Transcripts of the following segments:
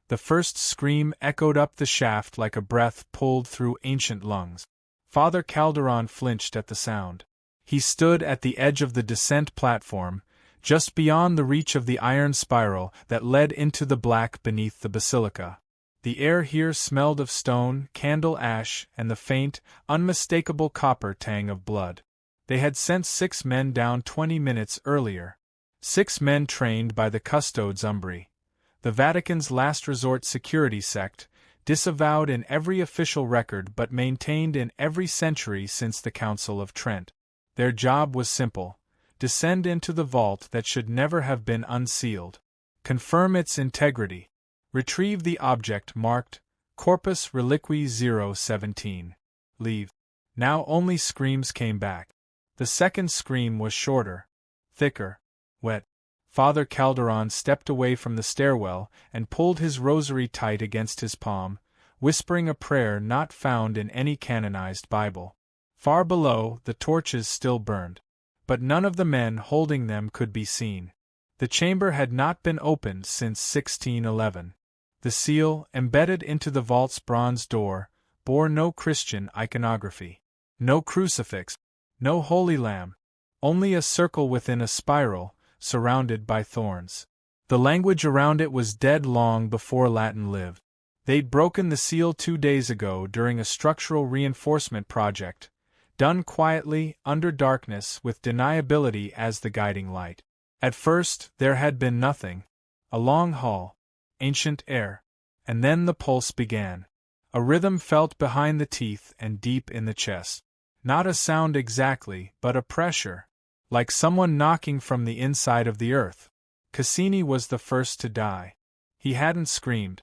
The first scream echoed up the shaft like a breath pulled through ancient lungs. Father Calderon flinched at the sound. He stood at the edge of the descent platform, just beyond the reach of the iron spiral that led into the black beneath the basilica. The air here smelled of stone, candle ash, and the faint, unmistakable copper tang of blood. They had sent 6 men down 20 minutes earlier. 6 men trained by the Custodes Umbri, the Vatican's last resort security sect, disavowed in every official record but maintained in every century since the Council of Trent. Their job was simple: descend into the vault that should never have been unsealed, confirm its integrity, retrieve the object marked Corpus Reliquii 017. Leave. Now only screams came back. The second scream was shorter, thicker, wet. Father Calderon stepped away from the stairwell and pulled his rosary tight against his palm, whispering a prayer not found in any canonized Bible. Far below, the torches still burned, but none of the men holding them could be seen. The chamber had not been opened since 1611. The seal, embedded into the vault's bronze door, bore no Christian iconography. No crucifix, no Holy Lamb, only a circle within a spiral, surrounded by thorns. The language around it was dead long before Latin lived. They'd broken the seal 2 days ago during a structural reinforcement project, done quietly, under darkness, with deniability as the guiding light. At first, there had been nothing. A long hall, ancient air. And then the pulse began. A rhythm felt behind the teeth and deep in the chest. Not a sound exactly, but a pressure, like someone knocking from the inside of the earth. Cassini was the first to die. He hadn't screamed.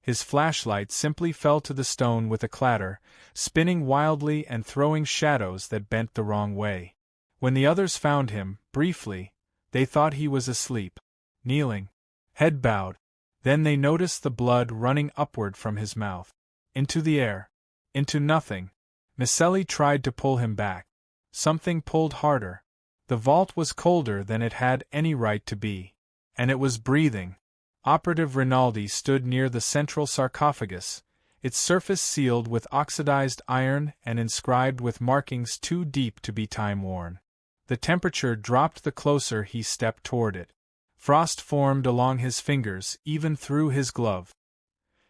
His flashlight simply fell to the stone with a clatter, spinning wildly and throwing shadows that bent the wrong way. When the others found him, briefly, they thought he was asleep, kneeling, head bowed. Then they noticed the blood running upward from his mouth, into the air, into nothing. Miceli tried to pull him back. Something pulled harder. The vault was colder than it had any right to be. And it was breathing. Operative Rinaldi stood near the central sarcophagus, its surface sealed with oxidized iron and inscribed with markings too deep to be time-worn. The temperature dropped the closer he stepped toward it. Frost formed along his fingers, even through his glove.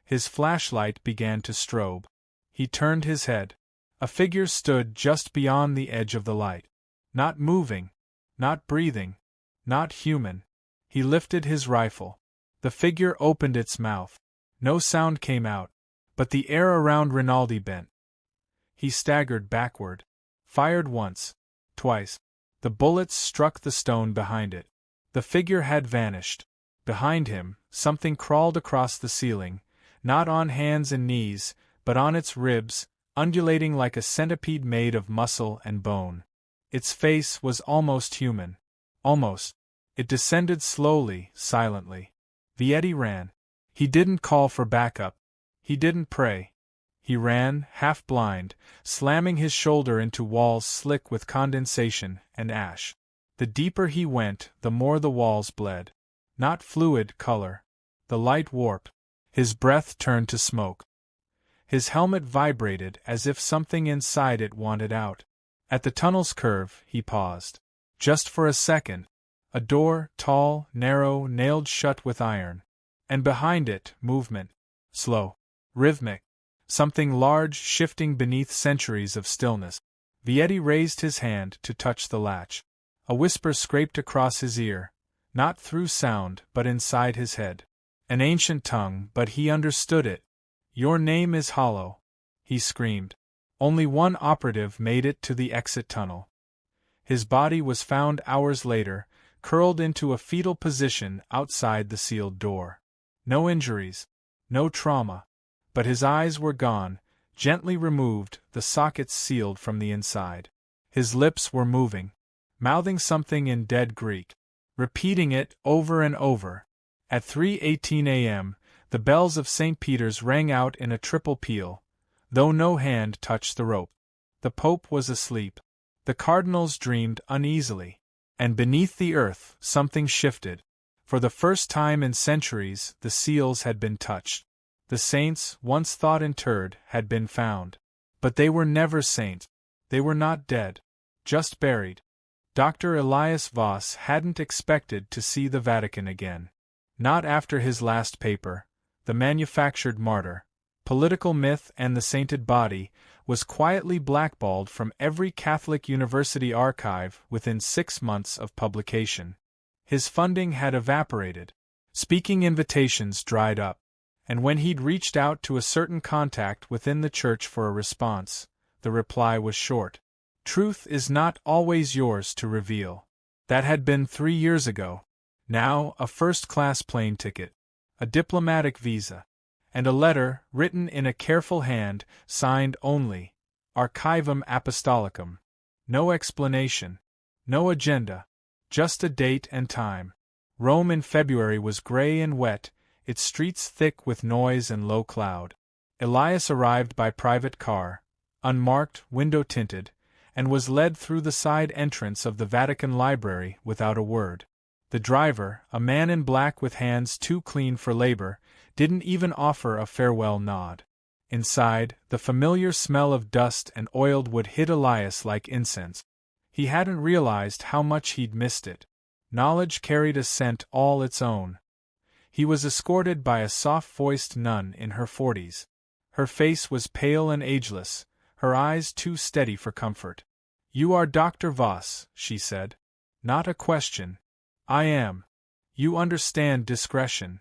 His flashlight began to strobe. He turned his head. A figure stood just beyond the edge of the light. Not moving, not breathing, not human. He lifted his rifle. The figure opened its mouth. No sound came out, but the air around Rinaldi bent. He staggered backward. Fired once, twice. The bullets struck the stone behind it. The figure had vanished. Behind him, something crawled across the ceiling, not on hands and knees, but on its ribs, undulating like a centipede made of muscle and bone. Its face was almost human. Almost. It descended slowly, silently. Vietti ran. He didn't call for backup. He didn't pray. He ran, half blind, slamming his shoulder into walls slick with condensation and ash. The deeper he went, the more the walls bled. Not fluid color. The light warped. His breath turned to smoke. His helmet vibrated as if something inside it wanted out. At the tunnel's curve, he paused. Just for a second. A door, tall, narrow, nailed shut with iron. And behind it, movement. Slow. Rhythmic. Something large shifting beneath centuries of stillness. Vietti raised his hand to touch the latch. A whisper scraped across his ear, not through sound, but inside his head. An ancient tongue, but he understood it. "Your name is hollow," he screamed. Only one operative made it to the exit tunnel. His body was found hours later, curled into a fetal position outside the sealed door. No injuries, no trauma, but his eyes were gone, gently removed, the sockets sealed from the inside. His lips were moving, mouthing something in dead Greek, repeating it over and over. At 3:18 a.m., the bells of St. Peter's rang out in a triple peal, though no hand touched the rope. The Pope was asleep. The cardinals dreamed uneasily. And beneath the earth, something shifted. For the first time in centuries, the seals had been touched. The saints, once thought interred, had been found. But they were never saints. They were not dead. Just buried. Dr. Elias Voss hadn't expected to see the Vatican again. Not after his last paper, The Manufactured Martyr, Political Myth and the Sainted Body, was quietly blackballed from every Catholic university archive within 6 months of publication. His funding had evaporated. Speaking invitations dried up. And when he'd reached out to a certain contact within the church for a response, the reply was short. Truth is not always yours to reveal. That had been 3 years ago. Now, a first-class plane ticket, a diplomatic visa, and a letter written in a careful hand, signed only, Archivum Apostolicum. No explanation. No agenda. Just a date and time. Rome in February was gray and wet, its streets thick with noise and low cloud. Elias arrived by private car, unmarked, window-tinted, and was led through the side entrance of the Vatican Library without a word. The driver, a man in black with hands too clean for labor, didn't even offer a farewell nod. Inside, the familiar smell of dust and oiled wood hit Elias like incense. He hadn't realized how much he'd missed it. Knowledge carried a scent all its own. He was escorted by a soft-voiced nun in her 40s. Her face was pale and ageless, her eyes too steady for comfort. "You are Dr. Voss," she said. "Not a question." "I am. You understand discretion."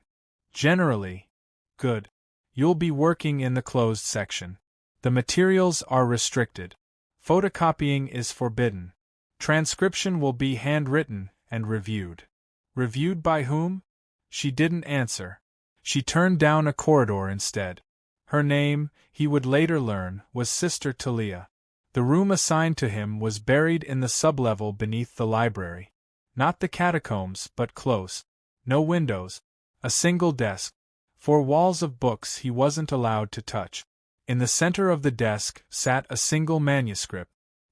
"Generally." "Good. You'll be working in the closed section. The materials are restricted. Photocopying is forbidden. Transcription will be handwritten and reviewed." "Reviewed by whom?" She didn't answer. She turned down a corridor instead. Her name, he would later learn, was Sister Talia. The room assigned to him was buried in the sublevel beneath the library. Not the catacombs, but close. No windows. A single desk. 4 walls of books he wasn't allowed to touch. In the center of the desk sat a single manuscript.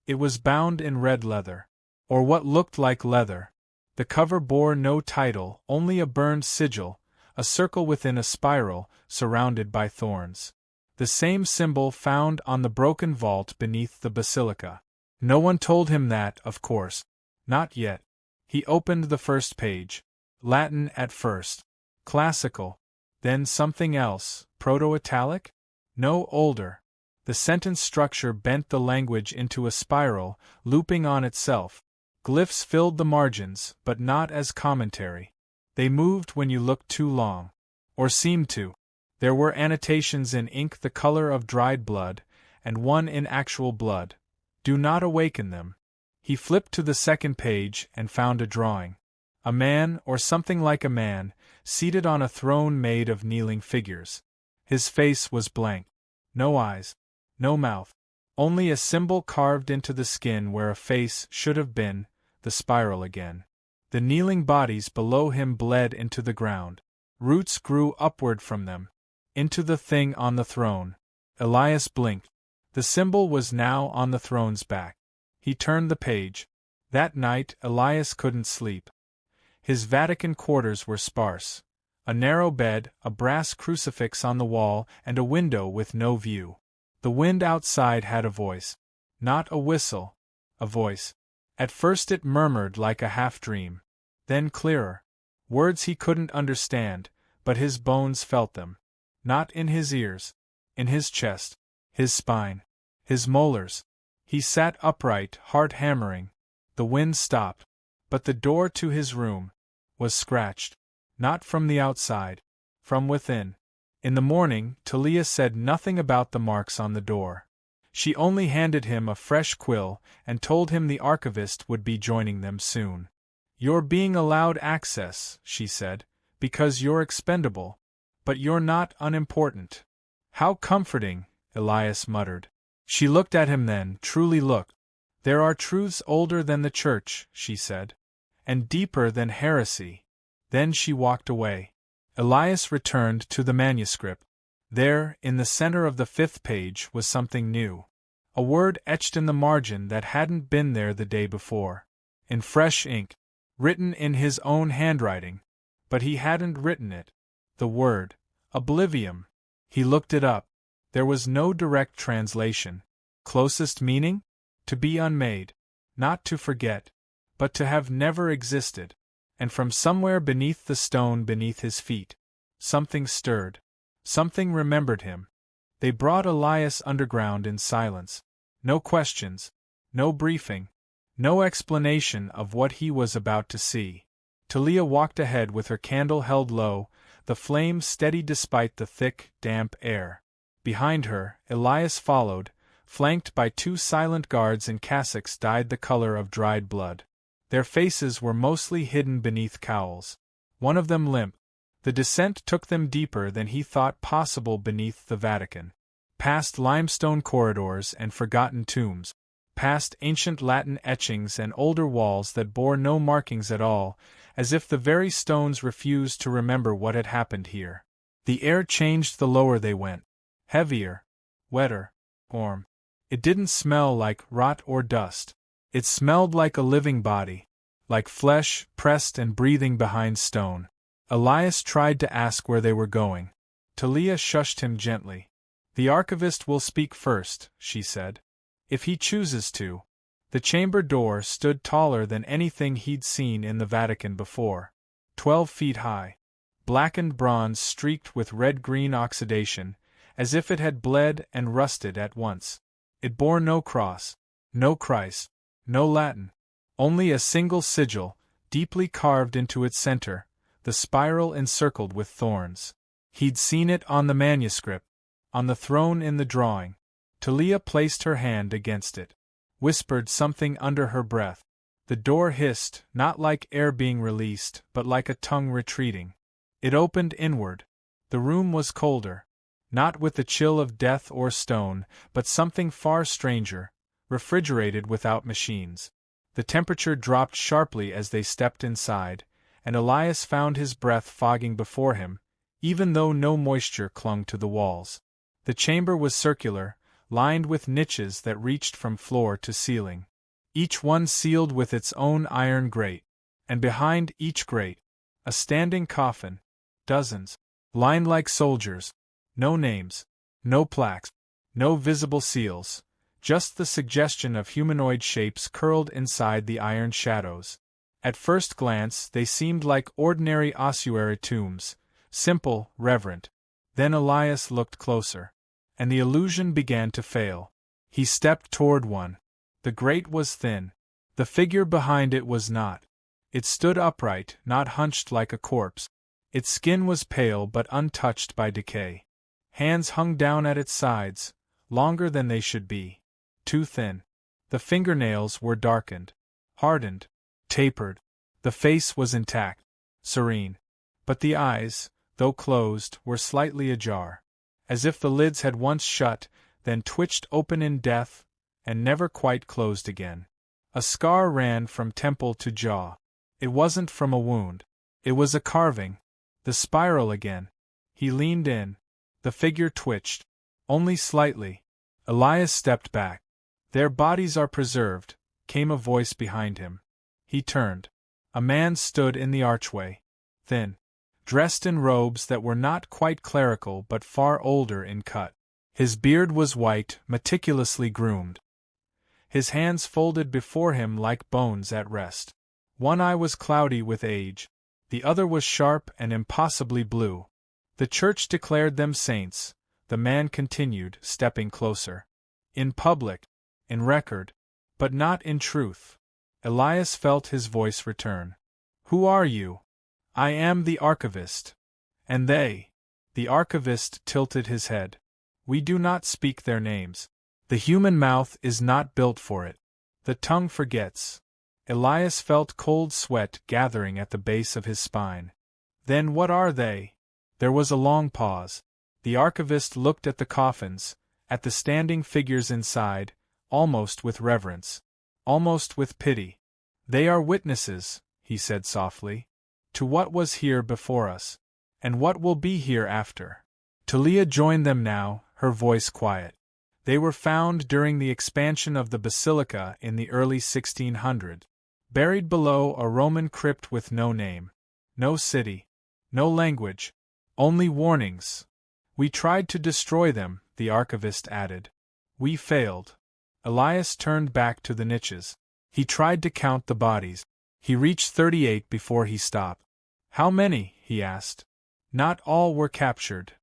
It was bound in red leather. Or what looked like leather. The cover bore no title, only a burned sigil, a circle within a spiral, surrounded by thorns. The same symbol found on the broken vault beneath the basilica. No one told him that, of course. Not yet. He opened the first page. Latin at first. Classical. Then something else, proto-Italic? No, older. The sentence structure bent the language into a spiral, looping on itself. Glyphs filled the margins, but not as commentary. They moved when you looked too long. Or seemed to. There were annotations in ink the color of dried blood, and one in actual blood. Do not awaken them. He flipped to the second page and found a drawing. A man, or something like a man, seated on a throne made of kneeling figures. His face was blank. No eyes. No mouth. Only a symbol carved into the skin where a face should have been, the spiral again. The kneeling bodies below him bled into the ground. Roots grew upward from them. Into the thing on the throne. Elias blinked. The symbol was now on the throne's back. He turned the page. That night Elias couldn't sleep. His Vatican quarters were sparse. A narrow bed, a brass crucifix on the wall, and a window with no view. The wind outside had a voice. Not a whistle. A voice. At first it murmured like a half-dream. Then clearer. Words he couldn't understand, but his bones felt them. Not in his ears. In his chest. His spine. His molars. He sat upright, heart hammering. The wind stopped. But the door to his room was scratched. Not from the outside. From within. In the morning, Talia said nothing about the marks on the door. She only handed him a fresh quill and told him the archivist would be joining them soon. "You're being allowed access," she said, "because you're expendable. But you're not unimportant." "How comforting," Elias muttered. She looked at him then, truly looked. "There are truths older than the church," she said. "And deeper than heresy." Then she walked away. Elias returned to the manuscript. There, in the center of the 5th page, was something new. A word etched in the margin that hadn't been there the day before. In fresh ink. Written in his own handwriting. But he hadn't written it. The word, oblivium. He looked it up. There was no direct translation. Closest meaning? To be unmade. Not to forget, but to have never existed. And from somewhere beneath the stone beneath his feet, something stirred. Something remembered him. They brought Elias underground in silence. No questions. No briefing. No explanation of what he was about to see. Talia walked ahead with her candle held low, the flame steady despite the thick, damp air. Behind her, Elias followed, flanked by two silent guards in cassocks dyed the color of dried blood. Their faces were mostly hidden beneath cowls. One of them limp. The descent took them deeper than he thought possible beneath the Vatican. Past limestone corridors and forgotten tombs. Past ancient Latin etchings and older walls that bore no markings at all, as if the very stones refused to remember what had happened here. The air changed the lower they went. Heavier. Wetter. Warm. It didn't smell like rot or dust. It smelled like a living body. Like flesh, pressed and breathing behind stone. Elias tried to ask where they were going. Talia shushed him gently. The archivist will speak first, she said. If he chooses to. The chamber door stood taller than anything he'd seen in the Vatican before. 12 feet high. Blackened bronze streaked with red-green oxidation, as if it had bled and rusted at once. It bore no cross, no Christ, no Latin. Only a single sigil, deeply carved into its center, the spiral encircled with thorns. He'd seen it on the manuscript, on the throne in the drawing. Talia placed her hand against it, whispered something under her breath. The door hissed, not like air being released, but like a tongue retreating. It opened inward. The room was colder, not with the chill of death or stone, but something far stranger, refrigerated without machines. The temperature dropped sharply as they stepped inside, and Elias found his breath fogging before him, even though no moisture clung to the walls. The chamber was circular, lined with niches that reached from floor to ceiling. Each one sealed with its own iron grate, and behind each grate, a standing coffin, dozens, lined like soldiers. No names, no plaques, no visible seals, just the suggestion of humanoid shapes curled inside the iron shadows. At first glance they seemed like ordinary ossuary tombs, simple, reverent. Then Elias looked closer, and the illusion began to fail. He stepped toward one. The grate was thin. The figure behind it was not. It stood upright, not hunched like a corpse. Its skin was pale but untouched by decay. Hands hung down at its sides, longer than they should be. Too thin. The fingernails were darkened, hardened, tapered. The face was intact, serene. But the eyes, though closed, were slightly ajar. As if the lids had once shut, then twitched open in death, and never quite closed again. A scar ran from temple to jaw. It wasn't from a wound. It was a carving. The spiral again. He leaned in. The figure twitched. Only slightly. Elias stepped back. Their bodies are preserved, came a voice behind him. He turned. A man stood in the archway. Thin. Dressed in robes that were not quite clerical but far older in cut. His beard was white, meticulously groomed. His hands folded before him like bones at rest. One eye was cloudy with age. The other was sharp and impossibly blue. The church declared them saints, the man continued, stepping closer. In public, in record, but not in truth. Elias felt his voice return. Who are you? I am the archivist. And they? The archivist tilted his head. We do not speak their names. The human mouth is not built for it. The tongue forgets. Elias felt cold sweat gathering at the base of his spine. Then what are they? There was a long pause. The archivist looked at the coffins, at the standing figures inside, almost with reverence, almost with pity. They are witnesses, he said softly, to what was here before us, and what will be here after. Talia joined them now, her voice quiet. They were found during the expansion of the basilica in the early 1600s, buried below a Roman crypt with no name, no city, No language. Only warnings. We tried to destroy them, the archivist added. We failed. Elias turned back to the niches. He tried to count the bodies. He reached 38 before he stopped. How many? He asked. Not all were captured.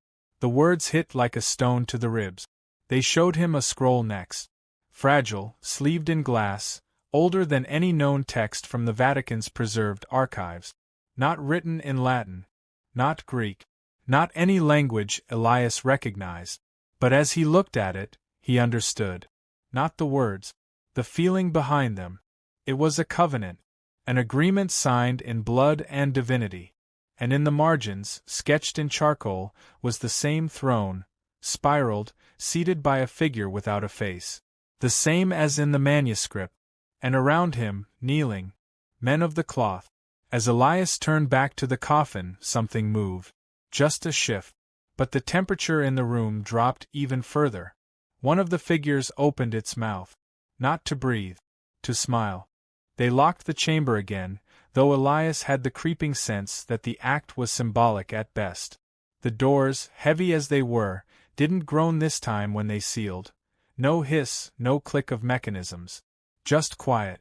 The words hit like a stone to the ribs. They showed him a scroll next. Fragile, sleeved in glass, older than any known text from the Vatican's preserved archives. Not written in Latin. Not Greek. Not any language Elias recognized. But as he looked at it, he understood. Not the words. The feeling behind them. It was a covenant. An agreement signed in blood and divinity. And in the margins, sketched in charcoal, was the same throne, spiraled, seated by a figure without a face. The same as in the manuscript. And around him, kneeling, men of the cloth. As Elias turned back to the coffin, something moved. Just a shift. But the temperature in the room dropped even further. One of the figures opened its mouth. Not to breathe. To smile. They locked the chamber again, though Elias had the creeping sense that the act was symbolic at best. The doors, heavy as they were, didn't groan this time when they sealed. No hiss, no click of mechanisms. Just quiet.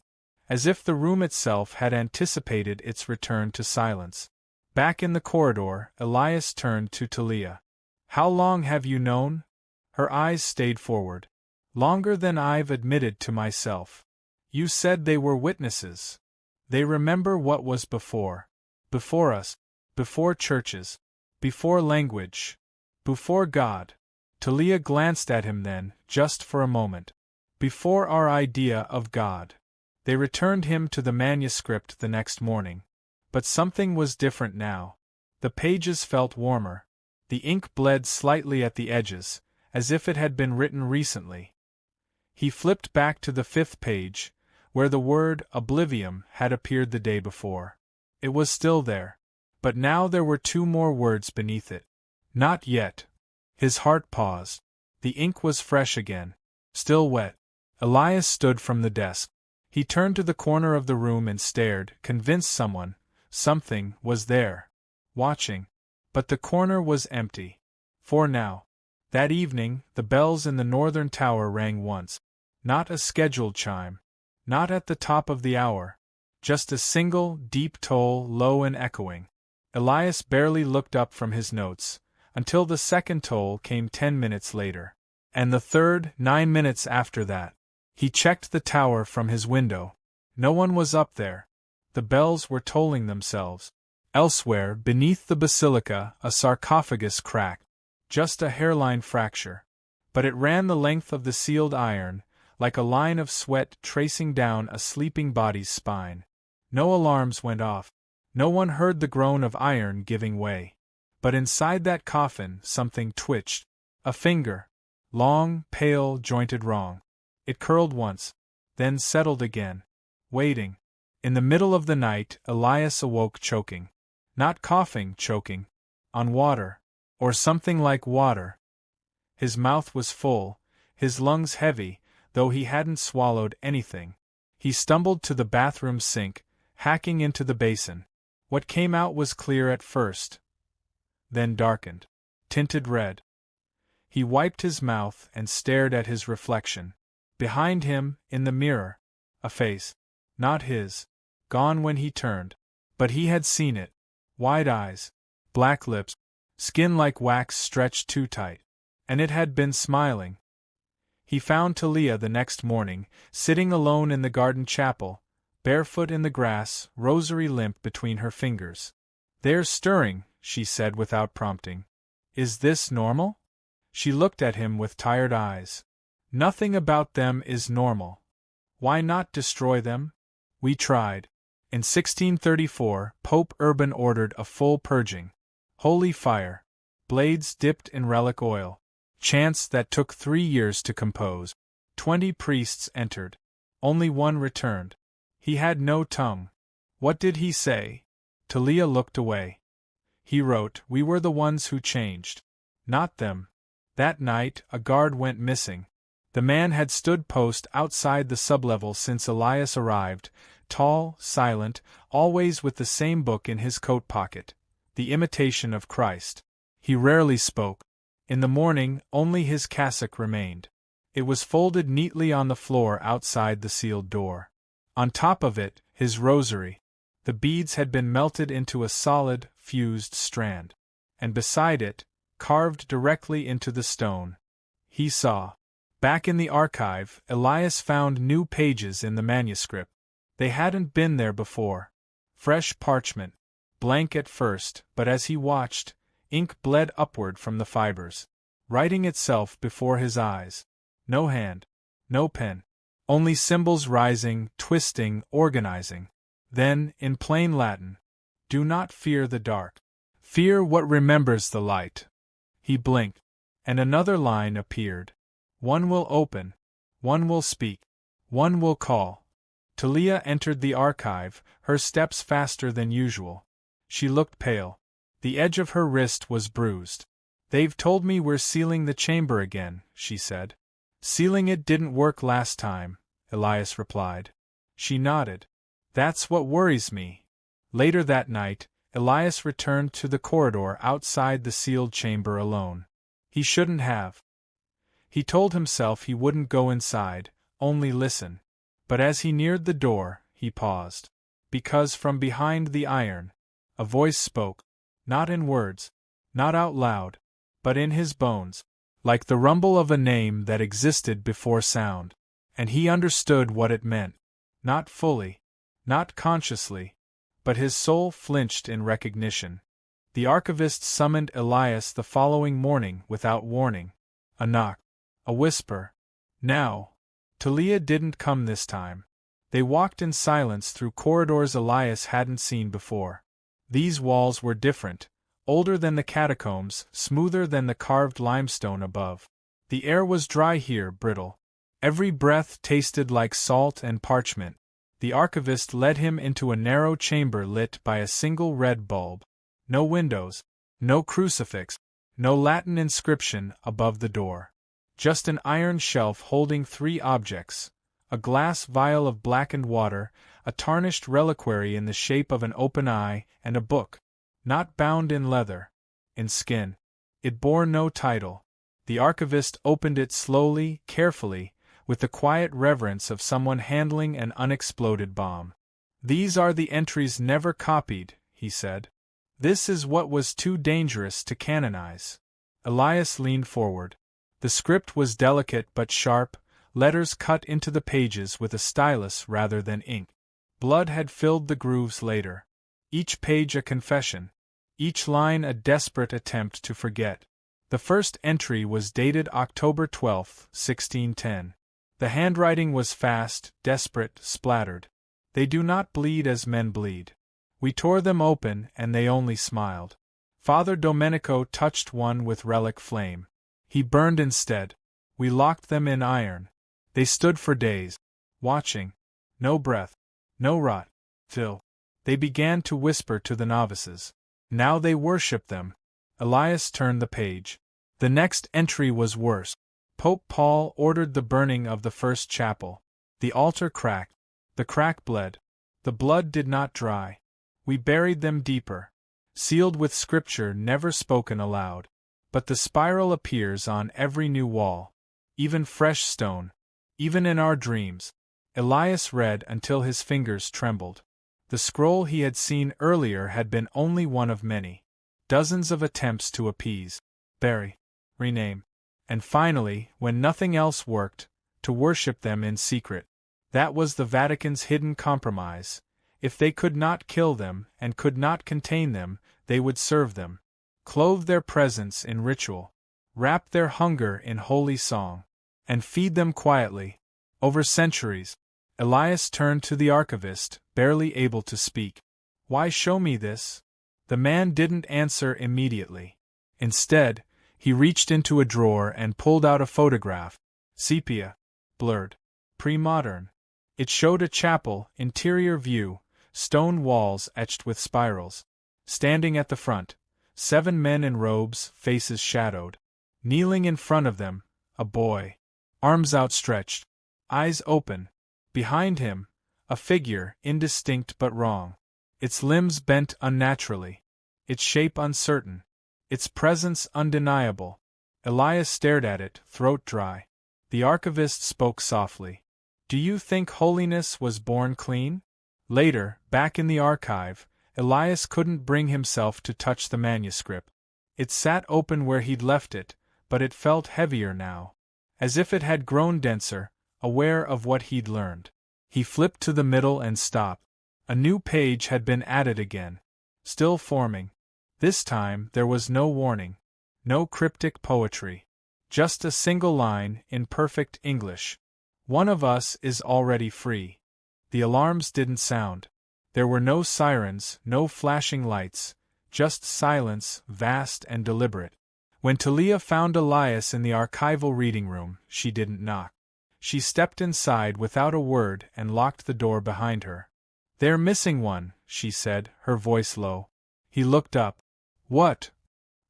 As if the room itself had anticipated its return to silence. Back in the corridor, Elias turned to Talia. How long have you known? Her eyes stayed forward. Longer than I've admitted to myself. You said they were witnesses. They remember what was before. Before us. Before churches. Before language. Before God. Talia glanced at him then, just for a moment. Before our idea of God. They returned him to the manuscript the next morning. But something was different now. The pages felt warmer. The ink bled slightly at the edges, as if it had been written recently. He flipped back to the 5th page, where the word oblivium had appeared the day before. It was still there. But now there were 2 more words beneath it. Not yet. His heart paused. The ink was fresh again. Still wet. Elias stood from the desk. He turned to the corner of the room and stared, convinced something was there. Watching. But the corner was empty. For now. That evening, the bells in the northern tower rang once. Not a scheduled chime. Not at the top of the hour. Just a single, deep toll, low and echoing. Elias barely looked up from his notes, until the second toll came 10 minutes later. And the third, 9 minutes after that. He checked the tower from his window. No one was up there. The bells were tolling themselves. Elsewhere, beneath the basilica, a sarcophagus cracked. Just a hairline fracture. But it ran the length of the sealed iron, like a line of sweat tracing down a sleeping body's spine. No alarms went off. No one heard the groan of iron giving way. But inside that coffin, something twitched. A finger. Long, pale, jointed wrong. It curled once, then settled again. Waiting. In the middle of the night, Elias awoke choking. Not coughing, choking. On water. Or something like water. His mouth was full, his lungs heavy, though he hadn't swallowed anything. He stumbled to the bathroom sink, hacking into the basin. What came out was clear at first. Then darkened. Tinted red. He wiped his mouth and stared at his reflection. Behind him, in the mirror, a face. Not his. Gone when he turned. But he had seen it. Wide eyes. Black lips. Skin like wax stretched too tight. And it had been smiling. He found Talia the next morning, sitting alone in the garden chapel, barefoot in the grass, rosary limp between her fingers. "They're stirring," she said without prompting. "Is this normal?" She looked at him with tired eyes. "Nothing about them is normal. Why not destroy them? We tried. In 1634, Pope Urban ordered a full purging. Holy fire. Blades dipped in relic oil. Chants that took 3 years to compose. 20 priests entered. Only one returned. He had no tongue. What did he say?" Talia looked away. "He wrote, we were the ones who changed. Not them." That night, a guard went missing. The man had stood post outside the sublevel since Elias arrived, tall, silent, always with the same book in his coat pocket. the imitation of Christ. He rarely spoke. In the morning, only his cassock remained. It was folded neatly on the floor outside the sealed door. On top of it, his rosary. The beads had been melted into a solid, fused strand. And beside it, carved directly into the stone, he saw. Back in the archive, Elias found new pages in the manuscript. They hadn't been there before. Fresh parchment, blank at first, but as he watched, ink bled upward from the fibers, writing itself before his eyes. No hand, no pen, only symbols rising, twisting, organizing. Then, in plain Latin, "Do not fear the dark. Fear what remembers the light." He blinked, and another line appeared. "One will open, one will speak, one will call." Talia entered the archive, her steps faster than usual. She looked pale. The edge of her wrist was bruised. "They've told me we're sealing the chamber again," she said. "Sealing it didn't work last time," Elias replied. She nodded. "That's what worries me." Later that night, Elias returned to the corridor outside the sealed chamber alone. He shouldn't have. He told himself he wouldn't go inside, only listen. But as he neared the door, he paused. Because from behind the iron, a voice spoke, not in words, not out loud, but in his bones, like the rumble of a name that existed before sound. And he understood what it meant. Not fully, not consciously, but his soul flinched in recognition. The archivist summoned Elias the following morning without warning. A knock. A whisper. Now. Talia didn't come this time. They walked in silence through corridors Elias hadn't seen before. These walls were different, older than the catacombs, smoother than the carved limestone above. The air was dry here, brittle. Every breath tasted like salt and parchment. The archivist led him into a narrow chamber lit by a single red bulb. No windows, no crucifix, no Latin inscription above the door. Just an iron shelf holding 3 objects: a glass vial of blackened water, a tarnished reliquary in the shape of an open eye, and a book. Not bound in leather. In skin. It bore no title. The archivist opened it slowly, carefully, with the quiet reverence of someone handling an unexploded bomb. "These are the entries never copied," he said. "This is what was too dangerous to canonize." Elias leaned forward. The script was delicate but sharp, letters cut into the pages with a stylus rather than ink. Blood had filled the grooves later. Each page a confession. Each line a desperate attempt to forget. The first entry was dated October 12, 1610. The handwriting was fast, desperate, splattered. "They do not bleed as men bleed. We tore them open and they only smiled." Father Domenico touched one with relic flame. He burned instead. "We locked them in iron. They stood for days, watching. No breath, no rot, till they began to whisper to the novices. Now they worship them." Elias turned the page. The next entry was worse. Pope Paul ordered the burning of the first chapel. The altar cracked. The crack bled. The blood did not dry. "We buried them deeper." Sealed with scripture never spoken aloud. But the spiral appears on every new wall. Even fresh stone. Even in our dreams. Elias read until his fingers trembled. The scroll he had seen earlier had been only one of many. Dozens of attempts to appease, bury, rename. And finally, when nothing else worked, to worship them in secret. That was the Vatican's hidden compromise. If they could not kill them, and could not contain them, they would serve them. Clothe their presence in ritual. Wrap their hunger in holy song. And feed them quietly. Over centuries. Elias turned to the archivist, barely able to speak. "Why show me this?" The man didn't answer immediately. Instead, he reached into a drawer and pulled out a photograph. Sepia. Blurred. Pre-modern. It showed a chapel, interior view, stone walls etched with spirals. Standing at the front, 7 men in robes, faces shadowed. Kneeling in front of them, a boy. Arms outstretched. Eyes open. Behind him, a figure, indistinct but wrong. Its limbs bent unnaturally. its shape uncertain, its presence undeniable. Elias stared at it, throat dry. The archivist spoke softly. Do you think holiness was born clean? Later, back in the archive, Elias couldn't bring himself to touch the manuscript. It sat open where he'd left it, but it felt heavier now. As if it had grown denser, aware of what he'd learned. He flipped to the middle and stopped. A new page had been added again. Still forming. This time there was no warning. No cryptic poetry. Just a single line, in perfect English. One of us is already free. The alarms didn't sound. There were no sirens, no flashing lights, just silence, vast and deliberate. When Talia found Elias in the archival reading room, she didn't knock. She stepped inside without a word and locked the door behind her. They're missing one, she said, her voice low. He looked up. What?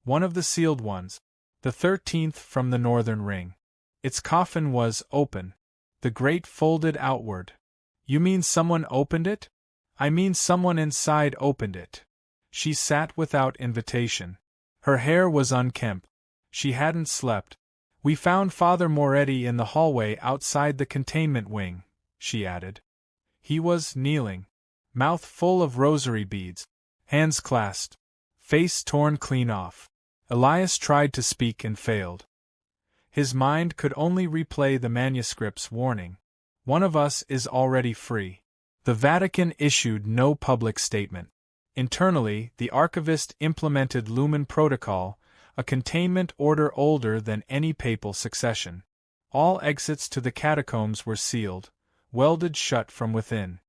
One of the sealed ones. The 13th from the northern ring. Its coffin was open. The grate folded outward. You mean someone opened it? I mean someone inside opened it. She sat without invitation. Her hair was unkempt. She hadn't slept. We found Father Moretti in the hallway outside the containment wing, she added. He was kneeling. Mouth full of rosary beads. Hands clasped. Face torn clean off. Elias tried to speak and failed. His mind could only replay the manuscript's warning. One of us is already free. The Vatican issued no public statement. Internally, the archivist implemented Lumen Protocol, a containment order older than any papal succession. All exits to the catacombs were sealed, welded shut from within.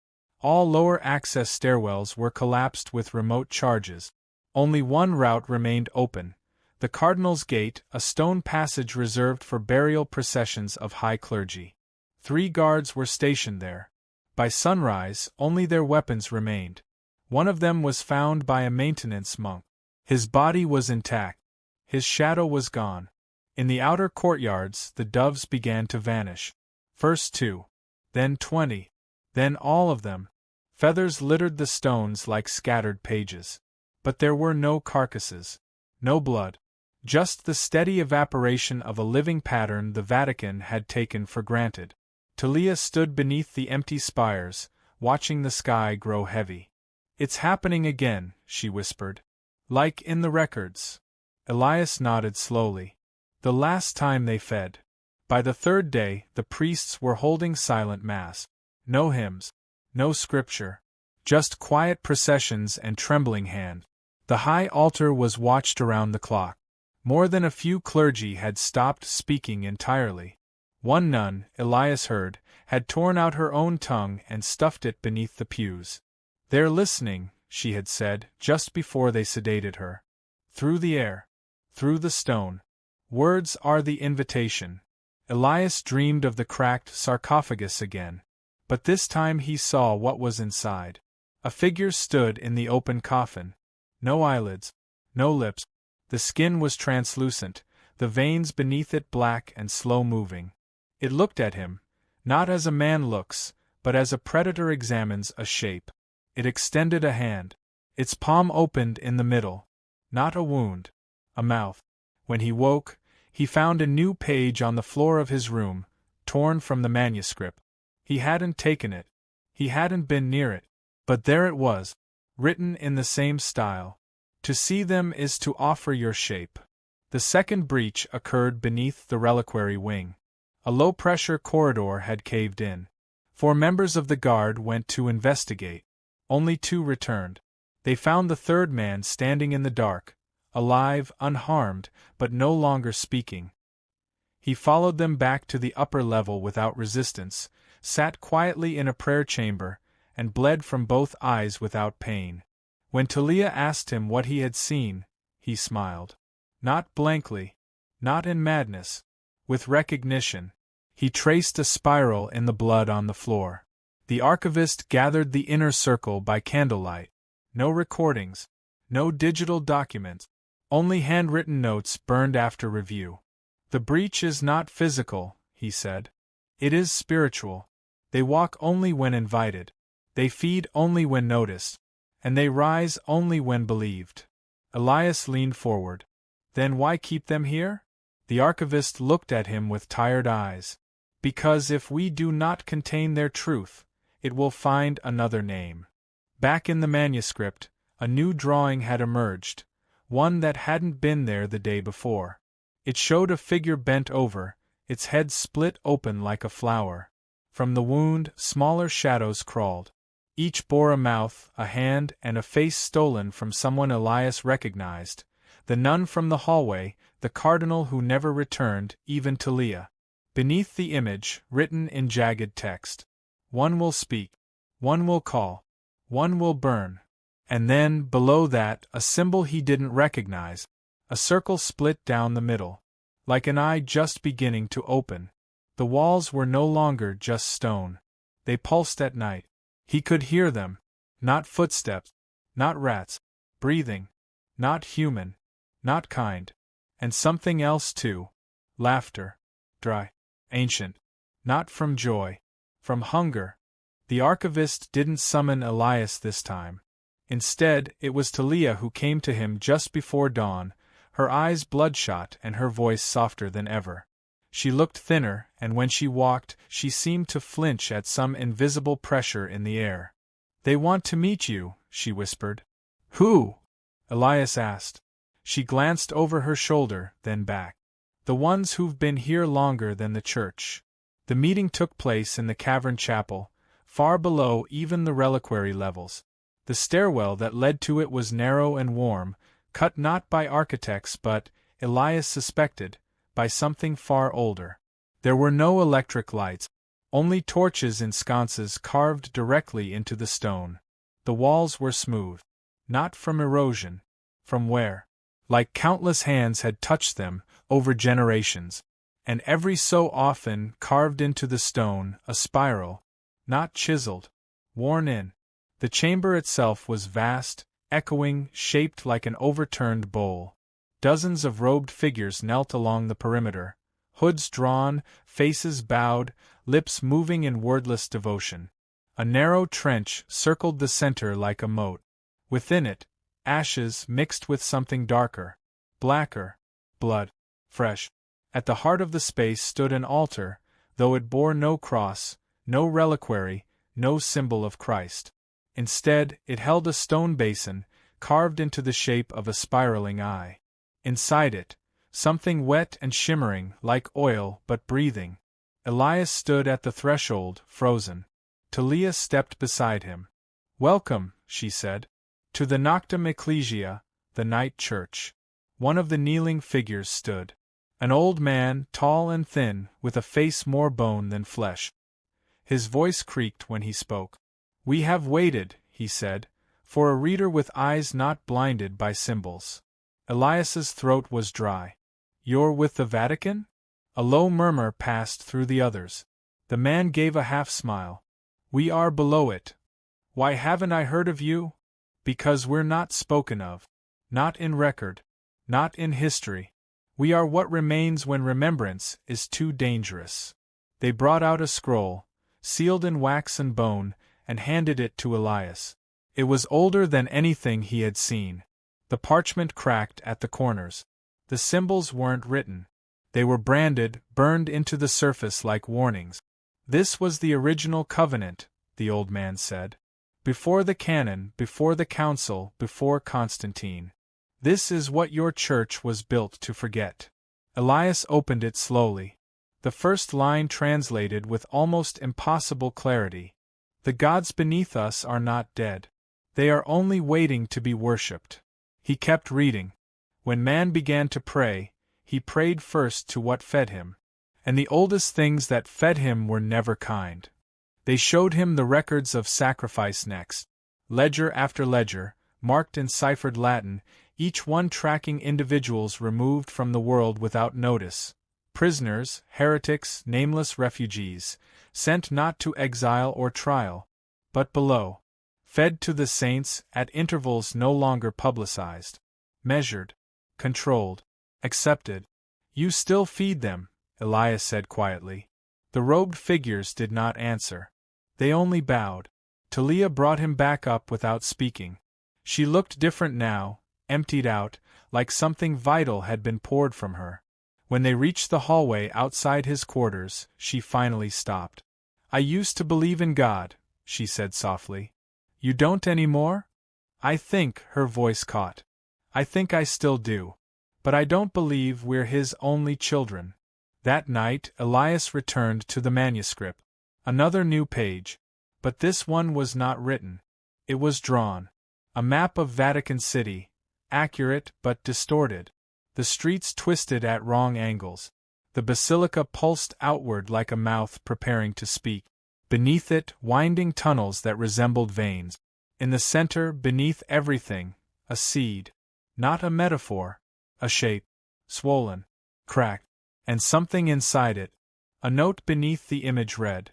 All lower access stairwells were collapsed with remote charges. Only one route remained open. The Cardinal's Gate, a stone passage reserved for burial processions of high clergy. 3 guards were stationed there. By sunrise, only their weapons remained. One of them was found by a maintenance monk. His body was intact. His shadow was gone. In the outer courtyards, the doves began to vanish. First 2. Then 20. Then all of them. Feathers littered the stones like scattered pages. But there were no carcasses. No blood. Just the steady evaporation of a living pattern the Vatican had taken for granted. Talia stood beneath the empty spires, watching the sky grow heavy. It's happening again, she whispered. Like in the records. Elias nodded slowly. The last time they fed. By the 3rd day, the priests were holding silent mass. No hymns. No scripture. Just quiet processions and trembling hands. The high altar was watched around the clock. More than a few clergy had stopped speaking entirely. One nun, Elias heard, had torn out her own tongue and stuffed it beneath the pews. They're listening, she had said, just before they sedated her. Through the air. Through the stone. Words are the invitation. Elias dreamed of the cracked sarcophagus again. But this time he saw what was inside. A figure stood in the open coffin. No eyelids. No lips. The skin was translucent, the veins beneath it black and slow-moving. It looked at him, not as a man looks, but as a predator examines a shape. It extended a hand. Its palm opened in the middle. Not a wound. A mouth. When he woke, he found a new page on the floor of his room, torn from the manuscript. He hadn't taken it. He hadn't been near it. But there it was, written in the same style. To see them is to offer your shape. The second breach occurred beneath the reliquary wing. A low-pressure corridor had caved in. 4 members of the guard went to investigate. Only 2 returned. They found the 3rd man standing in the dark, alive, unharmed, but no longer speaking. He followed them back to the upper level without resistance, sat quietly in a prayer chamber, and bled from both eyes without pain. When Talia asked him what he had seen, he smiled. Not blankly. Not in madness. With recognition. He traced a spiral in the blood on the floor. The archivist gathered the inner circle by candlelight. No recordings. No digital documents. Only handwritten notes burned after review. The breach is not physical, he said. It is spiritual. They walk only when invited. They feed only when noticed. And they rise only when believed. Elias leaned forward. Then why keep them here? The archivist looked at him with tired eyes. Because if we do not contain their truth, it will find another name. Back in the manuscript, a new drawing had emerged, one that hadn't been there the day before. It showed a figure bent over, its head split open like a flower. From the wound, smaller shadows crawled. Each bore a mouth, a hand, and a face stolen from someone Elias recognized: the nun from the hallway, the cardinal who never returned, even Talia. Beneath the image, written in jagged text: "One will speak, one will call, one will burn." And then, below that, a symbol he didn't recognize: a circle split down the middle, like an eye just beginning to open. The walls were no longer just stone. They pulsed at night. He could hear them. Not footsteps, not rats, breathing, not human, not kind. And something else too. Laughter. Dry. Ancient. Not from joy. From hunger. The archivist didn't summon Elias this time. Instead, it was Talia who came to him just before dawn, her eyes bloodshot and her voice softer than ever. She looked thinner, and when she walked, she seemed to flinch at some invisible pressure in the air. "They want to meet you," she whispered. "Who?" Elias asked. She glanced over her shoulder, then back. "The ones who've been here longer than the church." The meeting took place in the cavern chapel, far below even the reliquary levels. The stairwell that led to it was narrow and warm, cut not by architects but, Elias suspected, by something far older. There were no electric lights, only torches in sconces carved directly into the stone. The walls were smooth. Not from erosion. From wear. Like countless hands had touched them, over generations. And every so often, carved into the stone, a spiral. Not chiseled. Worn in. The chamber itself was vast, echoing, shaped like an overturned bowl. Dozens of robed figures knelt along the perimeter, hoods drawn, faces bowed, lips moving in wordless devotion. A narrow trench circled the center like a moat. Within it, ashes mixed with something darker, blacker, blood, fresh. At the heart of the space stood an altar, though it bore no cross, no reliquary, no symbol of Christ. Instead, it held a stone basin, carved into the shape of a spiraling eye. Inside it, something wet and shimmering, like oil but breathing. Elias stood at the threshold, frozen. Talia stepped beside him. "Welcome," she said, "to the Noctem Ecclesia, the night church." One of the kneeling figures stood. An old man, tall and thin, with a face more bone than flesh. His voice creaked when he spoke. "We have waited," he said, "for a reader with eyes not blinded by symbols." Elias's throat was dry. "You're with the Vatican?" A low murmur passed through the others. The man gave a half-smile. "We are below it." "Why haven't I heard of you?" "Because we're not spoken of. Not in record. Not in history. We are what remains when remembrance is too dangerous." They brought out a scroll, sealed in wax and bone, and handed it to Elias. It was older than anything he had seen. The parchment cracked at the corners. The symbols weren't written. They were branded, burned into the surface like warnings. "This was the original covenant," the old man said. "Before the canon, before the council, before Constantine. This is what your church was built to forget." Elias opened it slowly. The first line translated with almost impossible clarity. "The gods beneath us are not dead. They are only waiting to be worshipped." He kept reading. "When man began to pray, he prayed first to what fed him. And the oldest things that fed him were never kind. They showed him the records of sacrifice next. Ledger after ledger, marked in ciphered Latin, each one tracking individuals removed from the world without notice. Prisoners, heretics, nameless refugees, sent not to exile or trial, but below. Fed to the saints at intervals no longer publicized. Measured. Controlled. Accepted. "You still feed them," Elias said quietly. The robed figures did not answer. They only bowed. Talia brought him back up without speaking. She looked different now, emptied out, like something vital had been poured from her. When they reached the hallway outside his quarters, she finally stopped. "I used to believe in God," she said softly. "You don't anymore?" "I think," her voice caught. "I think I still do. But I don't believe we're His only children." That night, Elias returned to the manuscript. Another new page. But this one was not written. It was drawn. A map of Vatican City, accurate but distorted. The streets twisted at wrong angles. The basilica pulsed outward like a mouth preparing to speak. Beneath it, winding tunnels that resembled veins. In the center, beneath everything, a seed. Not a metaphor. A shape. Swollen. Cracked. And something inside it. A note beneath the image read: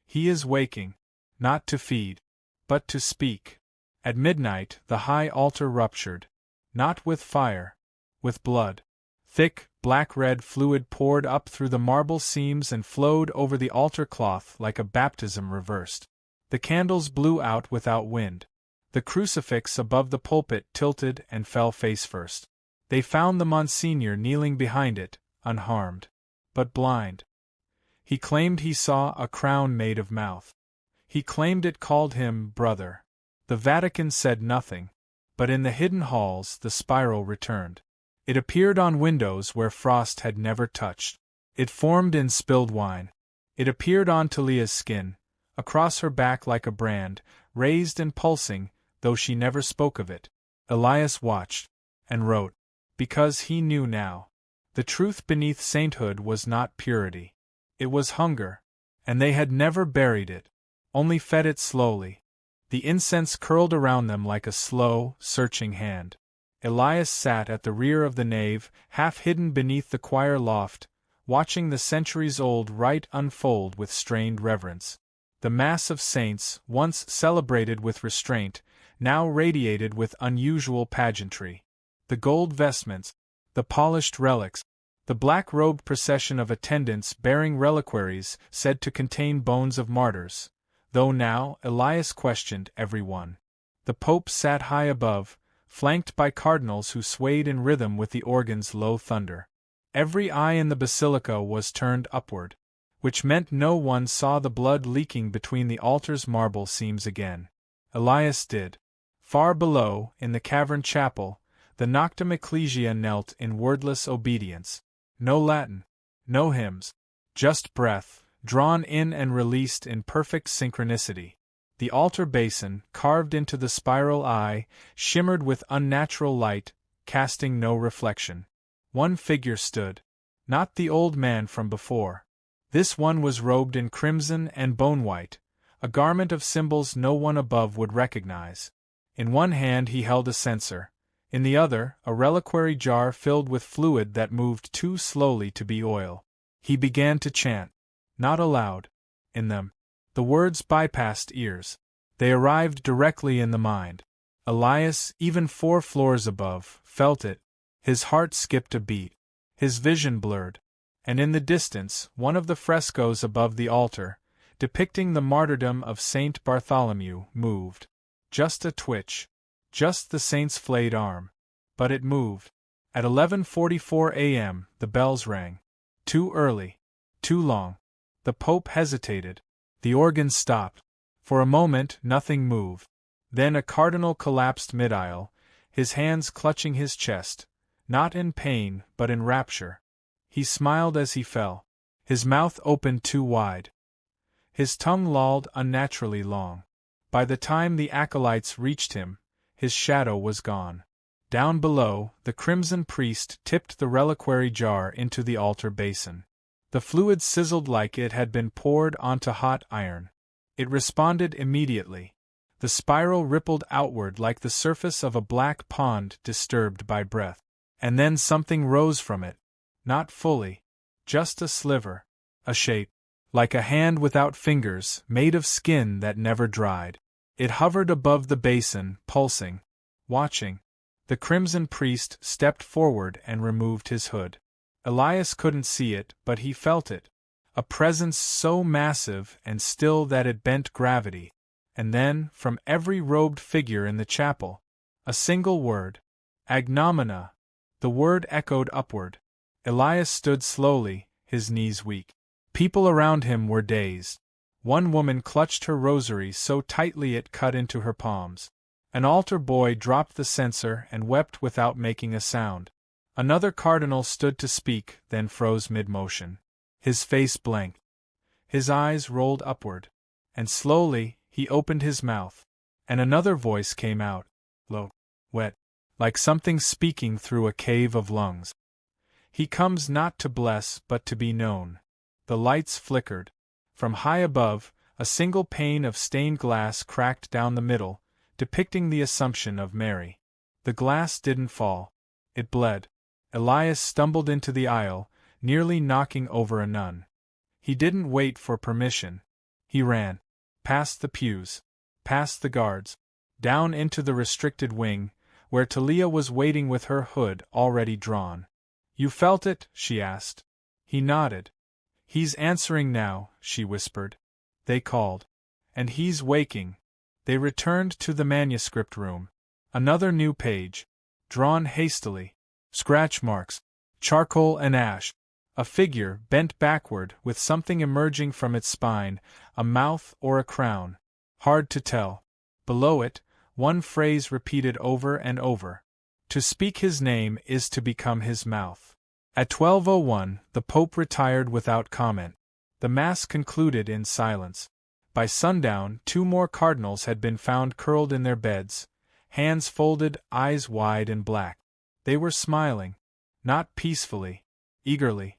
"He is waking. Not to feed. But to speak." At midnight, the high altar ruptured. Not with fire. With blood. Thick, black-red fluid poured up through the marble seams and flowed over the altar cloth like a baptism reversed. The candles blew out without wind. The crucifix above the pulpit tilted and fell face first. They found the Monsignor kneeling behind it, unharmed. But blind. He claimed he saw a crown made of mouth. He claimed it called him brother. The Vatican said nothing. But in the hidden halls the spiral returned. It appeared on windows where frost had never touched. It formed in spilled wine. It appeared on Talia's skin, across her back like a brand, raised and pulsing, though she never spoke of it. Elias watched. And wrote. Because he knew now. The truth beneath sainthood was not purity. It was hunger. And they had never buried it. Only fed it slowly. The incense curled around them like a slow, searching hand. Elias sat at the rear of the nave, half hidden beneath the choir loft, watching the centuries-old rite unfold with strained reverence. The mass of saints, once celebrated with restraint, now radiated with unusual pageantry. The gold vestments, the polished relics, the black-robed procession of attendants bearing reliquaries said to contain bones of martyrs, though now Elias questioned every one. The Pope sat high above, flanked by cardinals who swayed in rhythm with the organ's low thunder. Every eye in the basilica was turned upward, which meant no one saw the blood leaking between the altar's marble seams again. Elias did. Far below, in the cavern chapel, the Noctem Ecclesia knelt in wordless obedience. No Latin. No hymns. Just breath, drawn in and released in perfect synchronicity. The altar basin, carved into the spiral eye, shimmered with unnatural light, casting no reflection. One figure stood. Not the old man from before. This one was robed in crimson and bone-white, a garment of symbols no one above would recognize. In one hand he held a censer. In the other, a reliquary jar filled with fluid that moved too slowly to be oil. He began to chant. Not aloud. In them. The words bypassed ears. They arrived directly in the mind. Elias, even 4 floors above, felt it. His heart skipped a beat. His vision blurred. And in the distance, one of the frescoes above the altar, depicting the martyrdom of Saint Bartholomew, moved. Just a twitch. Just the saint's flayed arm. But it moved. At 11:44 a.m., the bells rang. Too early. Too long. The Pope hesitated. The organ stopped. For a moment, nothing moved. Then a cardinal collapsed mid-aisle, his hands clutching his chest, not in pain, but in rapture. He smiled as he fell. His mouth opened too wide. His tongue lolled unnaturally long. By the time the acolytes reached him, his shadow was gone. Down below, the crimson priest tipped the reliquary jar into the altar basin. The fluid sizzled like it had been poured onto hot iron. It responded immediately. The spiral rippled outward like the surface of a black pond disturbed by breath. And then something rose from it. Not fully. Just a sliver. A shape. Like a hand without fingers, made of skin that never dried. It hovered above the basin, pulsing. Watching. The crimson priest stepped forward and removed his hood. Elias couldn't see it, but he felt it. A presence so massive and still that it bent gravity. And then, from every robed figure in the chapel, a single word. Agnomina. The word echoed upward. Elias stood slowly, his knees weak. People around him were dazed. One woman clutched her rosary so tightly it cut into her palms. An altar boy dropped the censer and wept without making a sound. Another cardinal stood to speak, then froze mid-motion. His face blanked. His eyes rolled upward. And slowly, he opened his mouth. And another voice came out, low, wet, like something speaking through a cave of lungs. He comes not to bless but to be known. The lights flickered. From high above, a single pane of stained glass cracked down the middle, depicting the Assumption of Mary. The glass didn't fall. It bled. Elias stumbled into the aisle, nearly knocking over a nun. He didn't wait for permission. He ran. Past the pews. Past the guards. Down into the restricted wing, where Talia was waiting with her hood already drawn. "You felt it?" she asked. He nodded. "He's answering now," she whispered. They called. "And he's waking." They returned to the manuscript room. Another new page. Drawn hastily. Scratch marks. Charcoal and ash. A figure bent backward with something emerging from its spine, a mouth or a crown. Hard to tell. Below it, one phrase repeated over and over. To speak his name is to become his mouth. At 12:01, the Pope retired without comment. The Mass concluded in silence. By sundown, 2 more cardinals had been found curled in their beds, hands folded, eyes wide and black. They were smiling. Not peacefully. Eagerly.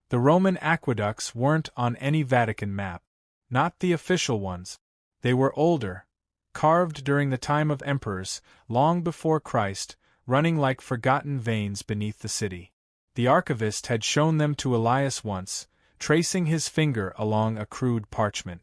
The Roman aqueducts weren't on any Vatican map. Not the official ones. They were older. Carved during the time of emperors, long before Christ, running like forgotten veins beneath the city. The archivist had shown them to Elias once, tracing his finger along a crude parchment.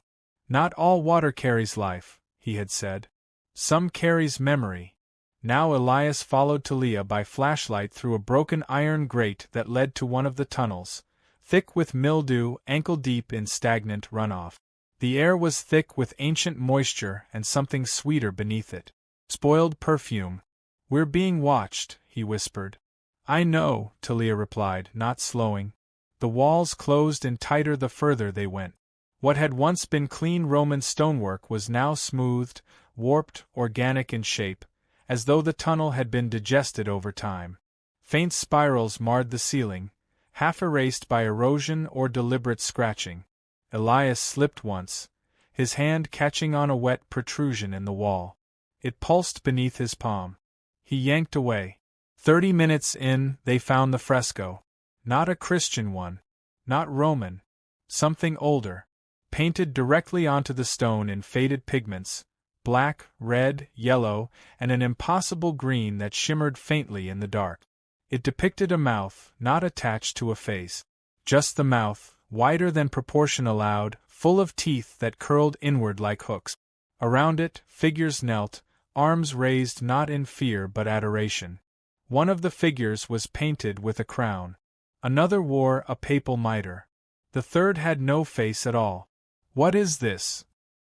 "Not all water carries life," he had said. "Some carries memory." Now Elias followed Talia by flashlight through a broken iron grate that led to one of the tunnels, thick with mildew, ankle-deep in stagnant runoff. The air was thick with ancient moisture and something sweeter beneath it. Spoiled perfume. "We're being watched," he whispered. "I know," Talia replied, not slowing. The walls closed in tighter the further they went. What had once been clean Roman stonework was now smoothed, warped, organic in shape, as though the tunnel had been digested over time. Faint spirals marred the ceiling, half erased by erosion or deliberate scratching. Elias slipped once, his hand catching on a wet protrusion in the wall. It pulsed beneath his palm. He yanked away. 30 minutes in, they found the fresco. Not a Christian one. Not Roman. Something older. Painted directly onto the stone in faded pigments, black, red, yellow, and an impossible green that shimmered faintly in the dark. It depicted a mouth, not attached to a face. Just the mouth, wider than proportion allowed, full of teeth that curled inward like hooks. Around it, figures knelt, arms raised not in fear but adoration. One of the figures was painted with a crown. Another wore a papal mitre. The third had no face at all. "What is this?"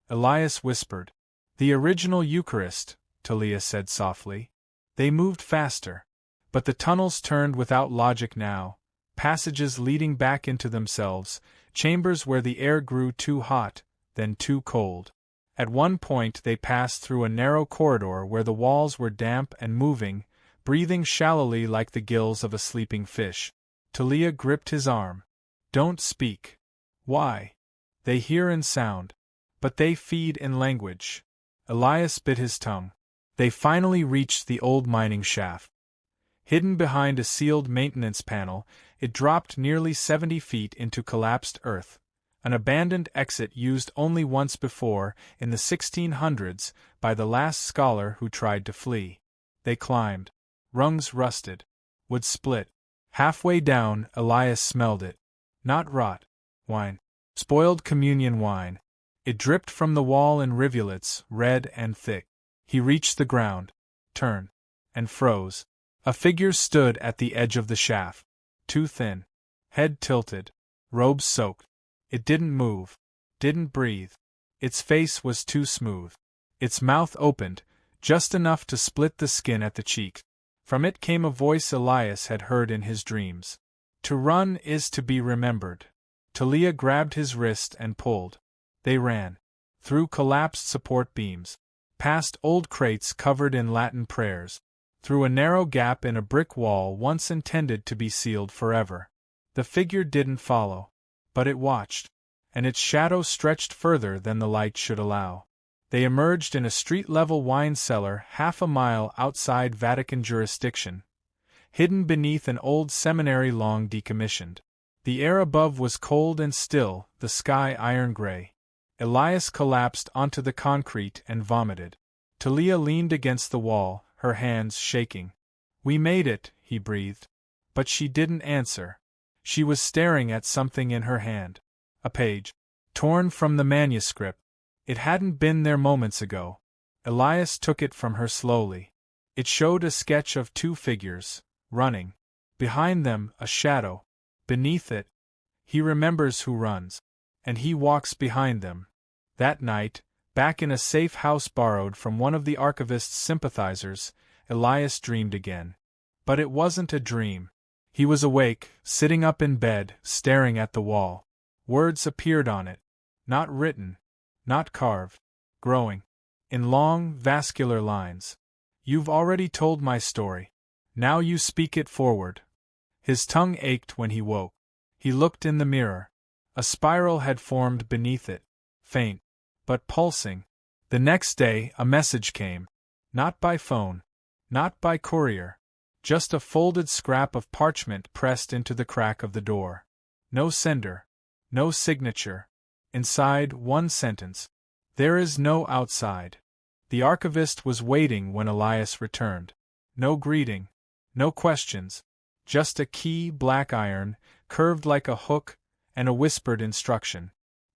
Elias whispered. "The original Eucharist," Talia said softly. They moved faster. But the tunnels turned without logic now, passages leading back into themselves, chambers where the air grew too hot, then too cold. At one point they passed through a narrow corridor where the walls were damp and moving, breathing shallowly like the gills of a sleeping fish. Talia gripped his arm. "Don't speak." "Why?" "They hear in sound. But they feed in language." Elias bit his tongue. They finally reached the old mining shaft. Hidden behind a sealed maintenance panel, it dropped nearly 70 feet into collapsed earth, an abandoned exit used only once before, in the 1600s, by the last scholar who tried to flee. They climbed. Rungs rusted. Wood split. Halfway down, Elias smelled it. Not rot. Wine. Spoiled communion wine. It dripped from the wall in rivulets, red and thick. He reached the ground. Turned. And froze. A figure stood at the edge of the shaft. Too thin. Head tilted. Robes soaked. It didn't move. Didn't breathe. Its face was too smooth. Its mouth opened, just enough to split the skin at the cheek. From it came a voice Elias had heard in his dreams. To run is to be remembered. Talia grabbed his wrist and pulled. They ran. Through collapsed support beams. Past old crates covered in Latin prayers. Through a narrow gap in a brick wall once intended to be sealed forever. The figure didn't follow. But it watched. And its shadow stretched further than the light should allow. They emerged in a street-level wine cellar half a mile outside Vatican jurisdiction, hidden beneath an old seminary long decommissioned. The air above was cold and still, the sky iron-gray. Elias collapsed onto the concrete and vomited. Talia leaned against the wall, her hands shaking. "We made it," he breathed. But she didn't answer. She was staring at something in her hand. A page. Torn from the manuscript. It hadn't been there moments ago. Elias took it from her slowly. It showed a sketch of two figures, running. Behind them, a shadow. Beneath it, he remembers who runs. And he walks behind them. That night, back in a safe house borrowed from one of the archivist's sympathizers, Elias dreamed again. But it wasn't a dream. He was awake, sitting up in bed, staring at the wall. Words appeared on it. Not written. Not carved. Growing. In long, vascular lines. "You've already told my story. Now you speak it forward." His tongue ached when he woke. He looked in the mirror. A spiral had formed beneath it. Faint. But pulsing. The next day, a message came. Not by phone. Not by courier. Just a folded scrap of parchment pressed into the crack of the door. No sender. No signature. Inside, one sentence. "There is no outside." The archivist was waiting when Elias returned. No greeting. No questions. Just a key, black iron, curved like a hook, and a whispered instruction.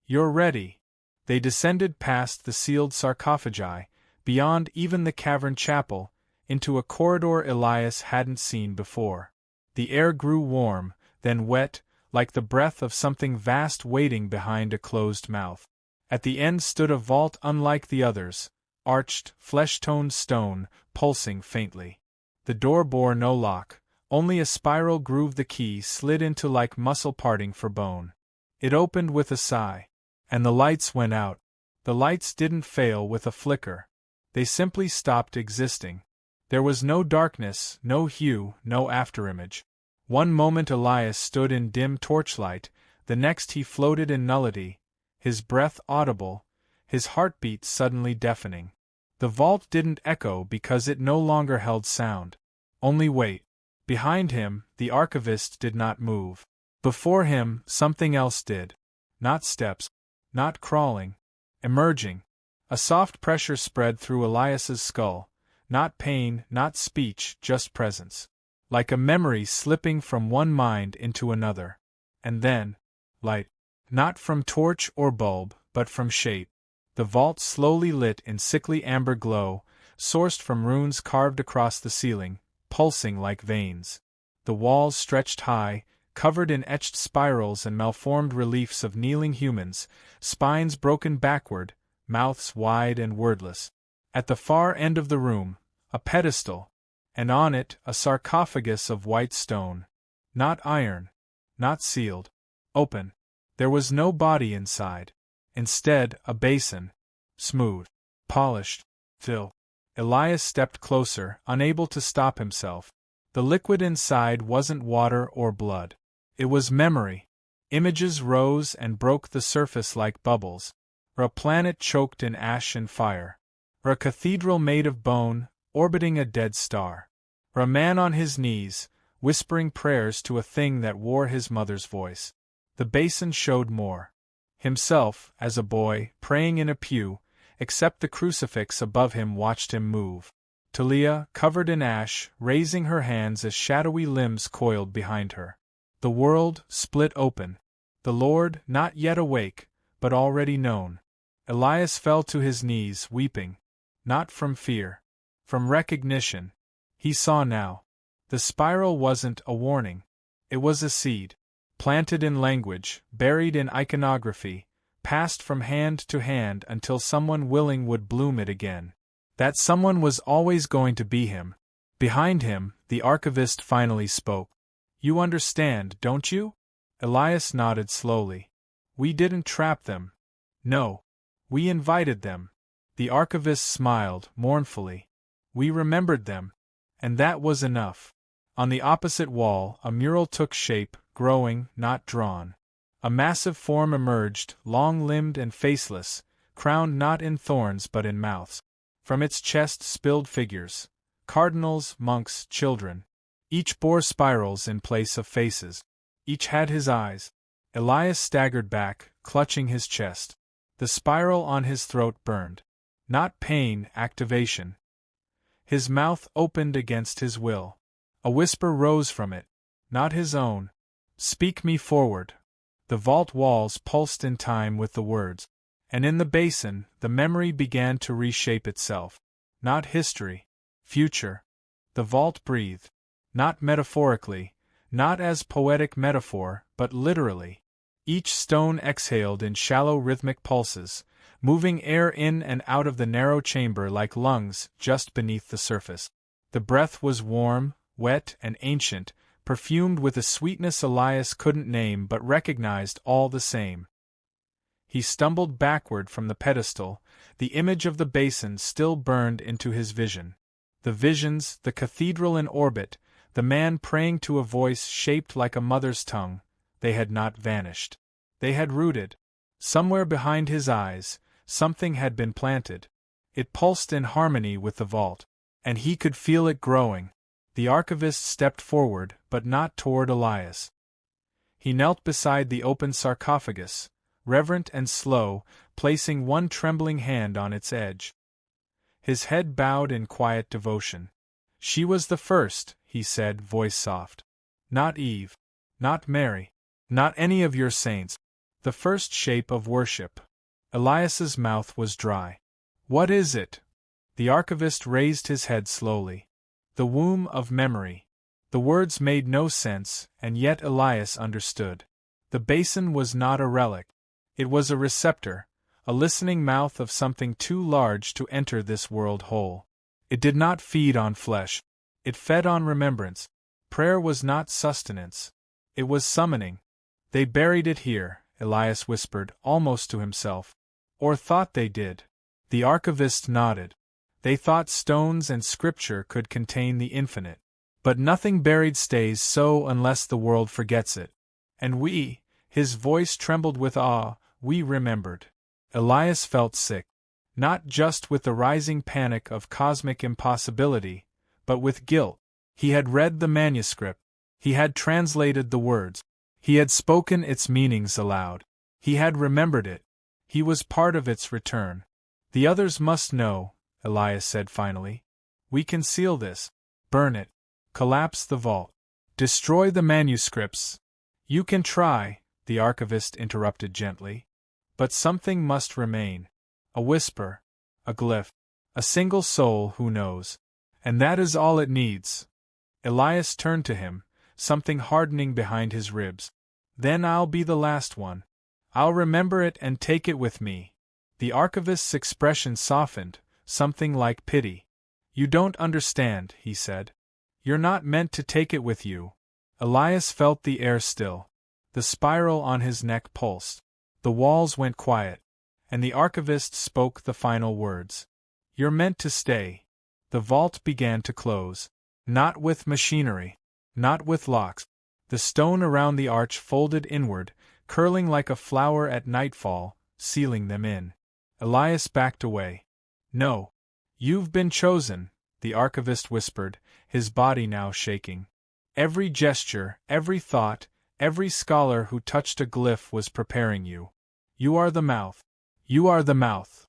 "You're ready." They descended past the sealed sarcophagi, beyond even the cavern chapel, into a corridor Elias hadn't seen before. The air grew warm, then wet, like the breath of something vast waiting behind a closed mouth. At the end stood a vault unlike the others, arched, flesh-toned stone, pulsing faintly. The door bore no lock, only a spiral groove the key slid into like muscle parting for bone. It opened with a sigh. And the lights went out. The lights didn't fail with a flicker. They simply stopped existing. There was no darkness, no hue, no afterimage. One moment Elias stood in dim torchlight, the next he floated in nullity, his breath audible, his heartbeat suddenly deafening. The vault didn't echo because it no longer held sound. Only weight. Behind him, the archivist did not move. Before him, something else did. Not steps. Not crawling. Emerging. A soft pressure spread through Elias's skull. Not pain, not speech, just presence. Like a memory slipping from one mind into another. And then, light. Not from torch or bulb, but from shape. The vault slowly lit in sickly amber glow, sourced from runes carved across the ceiling, pulsing like veins. The walls stretched high, covered in etched spirals and malformed reliefs of kneeling humans, spines broken backward, mouths wide and wordless. At the far end of the room, a pedestal, and on it a sarcophagus of white stone. Not iron. Not sealed. Open. There was no body inside. Instead, a basin. Smooth. Polished. Fill. Elias stepped closer, unable to stop himself. The liquid inside wasn't water or blood. It was memory. Images rose and broke the surface like bubbles. Or a planet choked in ash and fire. Or a cathedral made of bone, orbiting a dead star. Or a man on his knees, whispering prayers to a thing that wore his mother's voice. The basin showed more. Himself, as a boy, praying in a pew, except the crucifix above him watched him move. Talia, covered in ash, raising her hands as shadowy limbs coiled behind her. The world split open. The Lord, not yet awake, but already known. Elias fell to his knees, weeping. Not from fear. From recognition. He saw now. The spiral wasn't a warning. It was a seed. Planted in language, buried in iconography, passed from hand to hand until someone willing would bloom it again. That someone was always going to be him. Behind him, the archivist finally spoke. You understand, don't you? Elias nodded slowly. We didn't trap them. No. We invited them. The archivist smiled, mournfully. We remembered them. And that was enough. On the opposite wall, a mural took shape, growing, not drawn. A massive form emerged, long-limbed and faceless, crowned not in thorns but in mouths. From its chest spilled figures. Cardinals, monks, children. Each bore spirals in place of faces. Each had his eyes. Elias staggered back, clutching his chest. The spiral on his throat burned. Not pain, activation. His mouth opened against his will. A whisper rose from it. Not his own. Speak me forward. The vault walls pulsed in time with the words. And in the basin, the memory began to reshape itself. Not history. Future. The vault breathed. Not metaphorically, not as poetic metaphor, but literally. Each stone exhaled in shallow rhythmic pulses, moving air in and out of the narrow chamber like lungs just beneath the surface. The breath was warm, wet, and ancient, perfumed with a sweetness Elias couldn't name but recognized all the same. He stumbled backward from the pedestal, the image of the basin still burned into his vision. The visions, the cathedral in orbit, the man praying to a voice shaped like a mother's tongue, they had not vanished. They had rooted. Somewhere behind his eyes, something had been planted. It pulsed in harmony with the vault, and he could feel it growing. The archivist stepped forward, but not toward Elias. He knelt beside the open sarcophagus, reverent and slow, placing one trembling hand on its edge. His head bowed in quiet devotion. She was the first, he said, voice soft. Not Eve. Not Mary. Not any of your saints. The first shape of worship. Elias's mouth was dry. What is it? The archivist raised his head slowly. The womb of memory. The words made no sense, and yet Elias understood. The basin was not a relic. It was a receptor, a listening mouth of something too large to enter this world whole. It did not feed on flesh. It fed on remembrance. Prayer was not sustenance. It was summoning. They buried it here, Elias whispered, almost to himself. Or thought they did. The archivist nodded. They thought stones and scripture could contain the infinite. But nothing buried stays so unless the world forgets it. And we, his voice trembled with awe, we remembered. Elias felt sick. Not just with the rising panic of cosmic impossibility, but with guilt. He had read the manuscript. He had translated the words. He had spoken its meanings aloud. He had remembered it. He was part of its return. The others must know, Elias said finally. We can seal this. Burn it. Collapse the vault. Destroy the manuscripts. You can try, the archivist interrupted gently. But something must remain. A whisper. A glyph. A single soul who knows. And that is all it needs. Elias turned to him, something hardening behind his ribs. Then I'll be the last one. I'll remember it and take it with me. The archivist's expression softened, something like pity. You don't understand, he said. You're not meant to take it with you. Elias felt the air still. The spiral on his neck pulsed. The walls went quiet. And the archivist spoke the final words. You're meant to stay. The vault began to close. Not with machinery. Not with locks. The stone around the arch folded inward, curling like a flower at nightfall, sealing them in. Elias backed away. No. You've been chosen, the archivist whispered, his body now shaking. Every gesture, every thought, every scholar who touched a glyph was preparing you. You are the mouth. You are the mouth.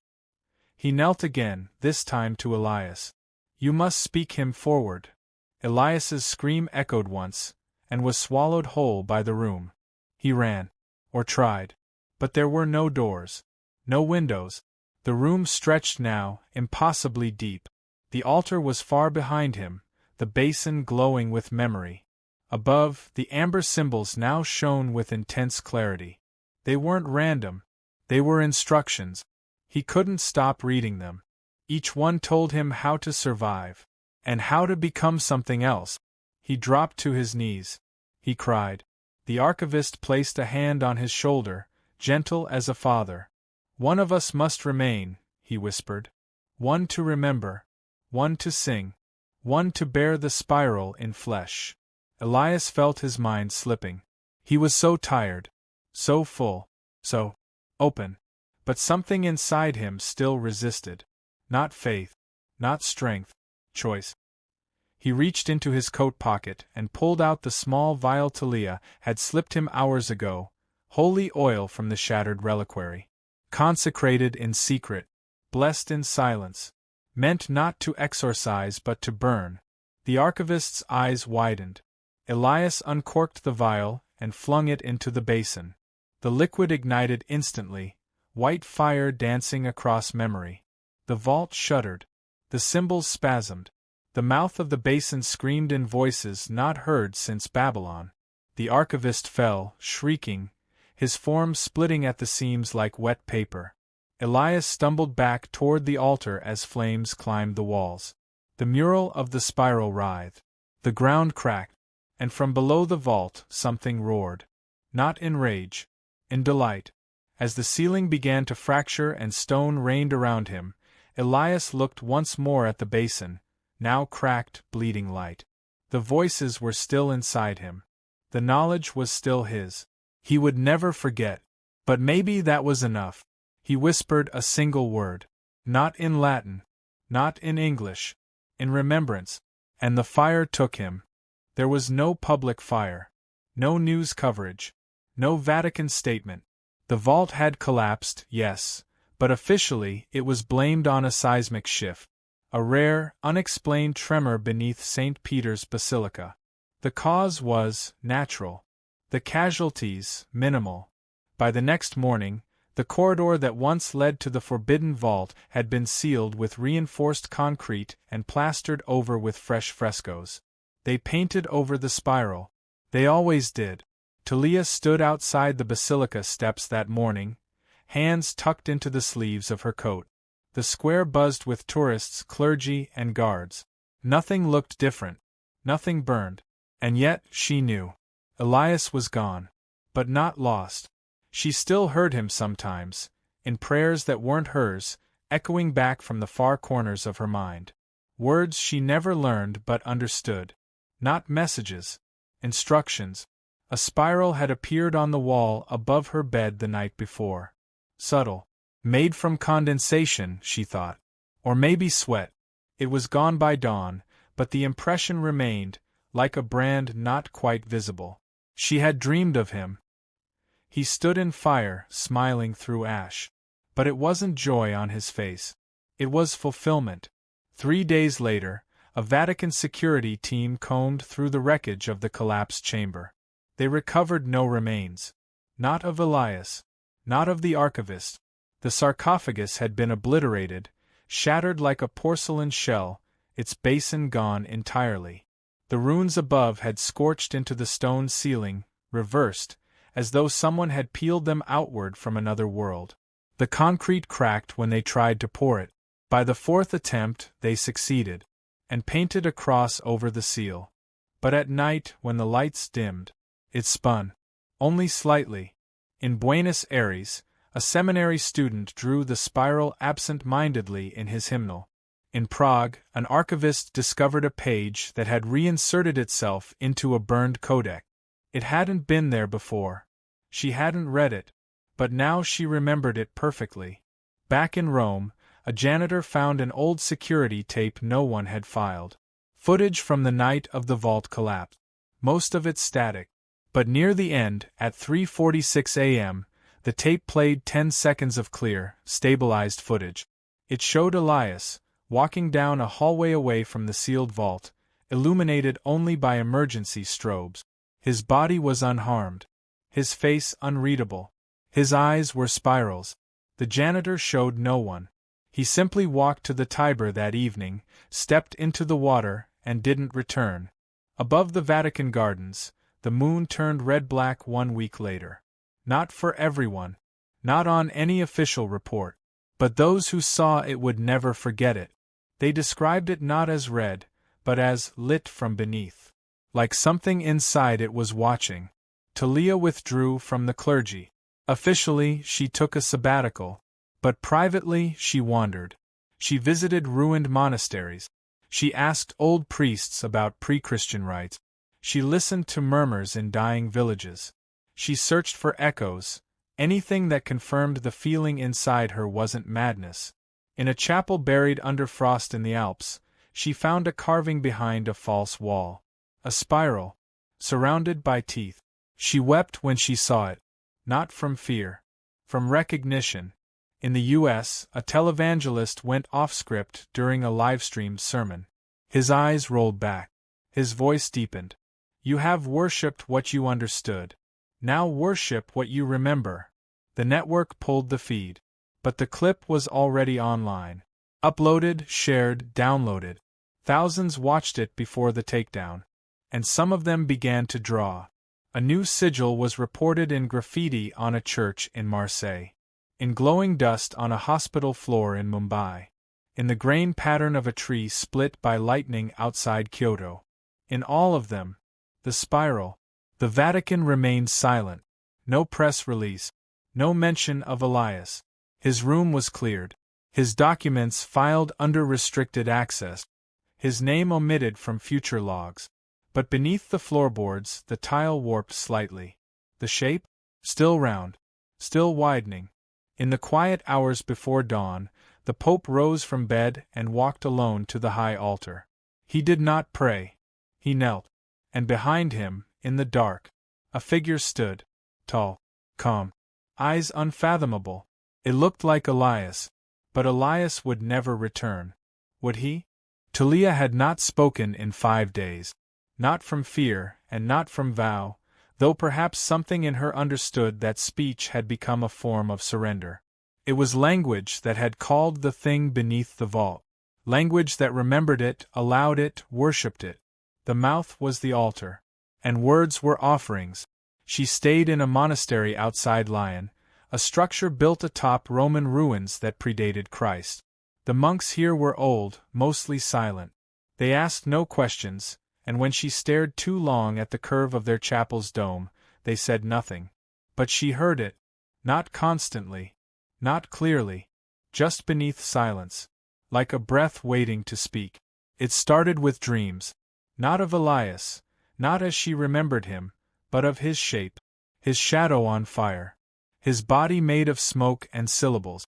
He knelt again, this time to Elias. You must speak him forward. Elias's scream echoed once, and was swallowed whole by the room. He ran. Or tried. But there were no doors. No windows. The room stretched now, impossibly deep. The altar was far behind him, the basin glowing with memory. Above, the amber symbols now shone with intense clarity. They weren't random. They were instructions. He couldn't stop reading them. Each one told him how to survive. And how to become something else. He dropped to his knees. He cried. The archivist placed a hand on his shoulder, gentle as a father. One of us must remain, he whispered. One to remember. One to sing. One to bear the spiral in flesh. Elias felt his mind slipping. He was so tired. So full. So open. But something inside him still resisted. Not faith. Not strength. Choice. He reached into his coat pocket and pulled out the small vial Talia had slipped him hours ago, holy oil from the shattered reliquary. Consecrated in secret. Blessed in silence. Meant not to exorcise but to burn. The archivist's eyes widened. Elias uncorked the vial and flung it into the basin. The liquid ignited instantly, white fire dancing across memory. The vault shuddered. The cymbals spasmed. The mouth of the basin screamed in voices not heard since Babylon. The archivist fell, shrieking, his form splitting at the seams like wet paper. Elias stumbled back toward the altar as flames climbed the walls. The mural of the spiral writhed. The ground cracked, and from below the vault something roared. Not in rage. In delight. As the ceiling began to fracture and stone rained around him, Elias looked once more at the basin, now cracked, bleeding light. The voices were still inside him. The knowledge was still his. He would never forget. But maybe that was enough. He whispered a single word. Not in Latin. Not in English. In remembrance. And the fire took him. There was no public fire. No news coverage. No Vatican statement. The vault had collapsed, yes, but officially it was blamed on a seismic shift. A rare, unexplained tremor beneath St. Peter's Basilica. The cause was natural. The casualties, minimal. By the next morning, the corridor that once led to the forbidden vault had been sealed with reinforced concrete and plastered over with fresh frescoes. They painted over the spiral. They always did. Talia stood outside the basilica steps that morning, hands tucked into the sleeves of her coat. The square buzzed with tourists, clergy, and guards. Nothing looked different. Nothing burned. And yet, she knew. Elias was gone. But not lost. She still heard him sometimes, in prayers that weren't hers, echoing back from the far corners of her mind. Words she never learned but understood. Not messages. Instructions. A spiral had appeared on the wall above her bed the night before. Subtle. Made from condensation, she thought. Or maybe sweat. It was gone by dawn, but the impression remained, like a brand not quite visible. She had dreamed of him. He stood in fire, smiling through ash. But it wasn't joy on his face. It was fulfillment. 3 days later, a Vatican security team combed through the wreckage of the collapsed chamber. They recovered no remains. Not of Elias. Not of the archivist. The sarcophagus had been obliterated, shattered like a porcelain shell, its basin gone entirely. The runes above had scorched into the stone ceiling, reversed, as though someone had peeled them outward from another world. The concrete cracked when they tried to pour it. By the 4th attempt, they succeeded, and painted a cross over the seal. But at night, when the lights dimmed, it spun. Only slightly. In Buenos Aires, a seminary student drew the spiral absent-mindedly in his hymnal. In Prague, an archivist discovered a page that had reinserted itself into a burned codex. It hadn't been there before. She hadn't read it, but now she remembered it perfectly. Back in Rome, a janitor found an old security tape no one had filed. Footage from the night of the vault collapse. Most of it static. But near the end, at 3:46 a.m., the tape played 10 seconds of clear, stabilized footage. It showed Elias, walking down a hallway away from the sealed vault, illuminated only by emergency strobes. His body was unharmed. His face unreadable. His eyes were spirals. The janitor showed no one. He simply walked to the Tiber that evening, stepped into the water, and didn't return. Above the Vatican gardens, the moon turned red-black 1 week later. Not for everyone. Not on any official report. But those who saw it would never forget it. They described it not as red, but as lit from beneath. Like something inside it was watching. Talia withdrew from the clergy. Officially, she took a sabbatical, but privately she wandered. She visited ruined monasteries. She asked old priests about pre-Christian rites. She listened to murmurs in dying villages. She searched for echoes, anything that confirmed the feeling inside her wasn't madness. In a chapel buried under frost in the Alps, she found a carving behind a false wall. A spiral, surrounded by teeth. She wept when she saw it. Not from fear. From recognition. In the U.S., a televangelist went off-script during a live-streamed sermon. His eyes rolled back. His voice deepened. You have worshipped what you understood. Now worship what you remember. The network pulled the feed. But the clip was already online. Uploaded, shared, downloaded. Thousands watched it before the takedown. And some of them began to draw. A new sigil was reported in graffiti on a church in Marseille. In glowing dust on a hospital floor in Mumbai. In the grain pattern of a tree split by lightning outside Kyoto. In all of them, the spiral. The Vatican remained silent. No press release. No mention of Elias. His room was cleared. His documents filed under restricted access. His name omitted from future logs. But beneath the floorboards, the tile warped slightly. The shape? Still round. Still widening. In the quiet hours before dawn, the Pope rose from bed and walked alone to the high altar. He did not pray. He knelt. And behind him, in the dark, a figure stood. Tall. Calm. Eyes unfathomable. It looked like Elias. But Elias would never return. Would he? Talia had not spoken in 5 days. Not from fear, and not from vow, though perhaps something in her understood that speech had become a form of surrender. It was language that had called the thing beneath the vault. Language that remembered it, allowed it, worshipped it. The mouth was the altar. And words were offerings. She stayed in a monastery outside Lyon, a structure built atop Roman ruins that predated Christ. The monks here were old, mostly silent. They asked no questions, and when she stared too long at the curve of their chapel's dome, they said nothing. But she heard it. Not constantly. Not clearly. Just beneath silence. Like a breath waiting to speak. It started with dreams. Not of Elias. Not as she remembered him, but of his shape. His shadow on fire. His body made of smoke and syllables.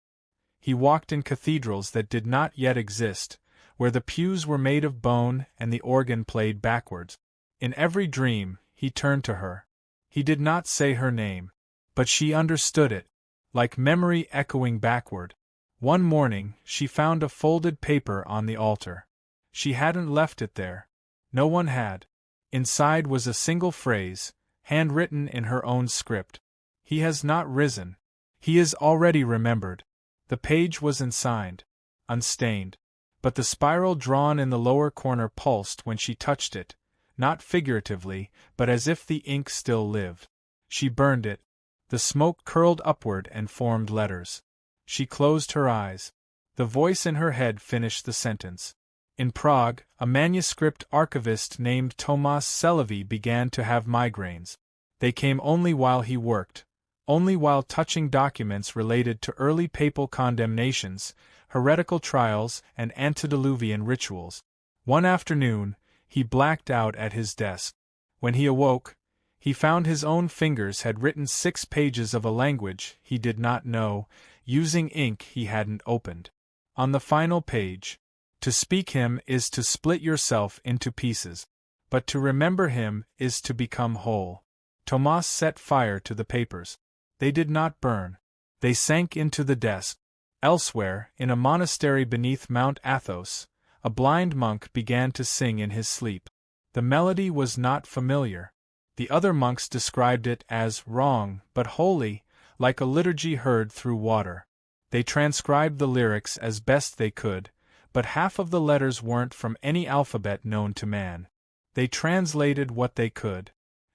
He walked in cathedrals that did not yet exist, where the pews were made of bone and the organ played backwards. In every dream, he turned to her. He did not say her name, but she understood it, like memory echoing backward. One morning, she found a folded paper on the altar. She hadn't left it there. No one had. Inside was a single phrase, handwritten in her own script. He has not risen. He is already remembered. The page was unsigned, unstained. But the spiral drawn in the lower corner pulsed when she touched it, not figuratively, but as if the ink still lived. She burned it. The smoke curled upward and formed letters. She closed her eyes. The voice in her head finished the sentence. In Prague, a manuscript archivist named Tomas Selavy began to have migraines. They came only while he worked, only while touching documents related to early papal condemnations, heretical trials, and antediluvian rituals. One afternoon, he blacked out at his desk. When he awoke, he found his own fingers had written 6 pages of a language he did not know, using ink he hadn't opened. On the final page, to speak him is to split yourself into pieces, but to remember him is to become whole. Tomas set fire to the papers. They did not burn. They sank into the desk. Elsewhere, in a monastery beneath Mount Athos, a blind monk began to sing in his sleep. The melody was not familiar. The other monks described it as wrong but holy, like a liturgy heard through water. They transcribed the lyrics as best they could, but half of the letters weren't from any alphabet known to man. They translated what they could.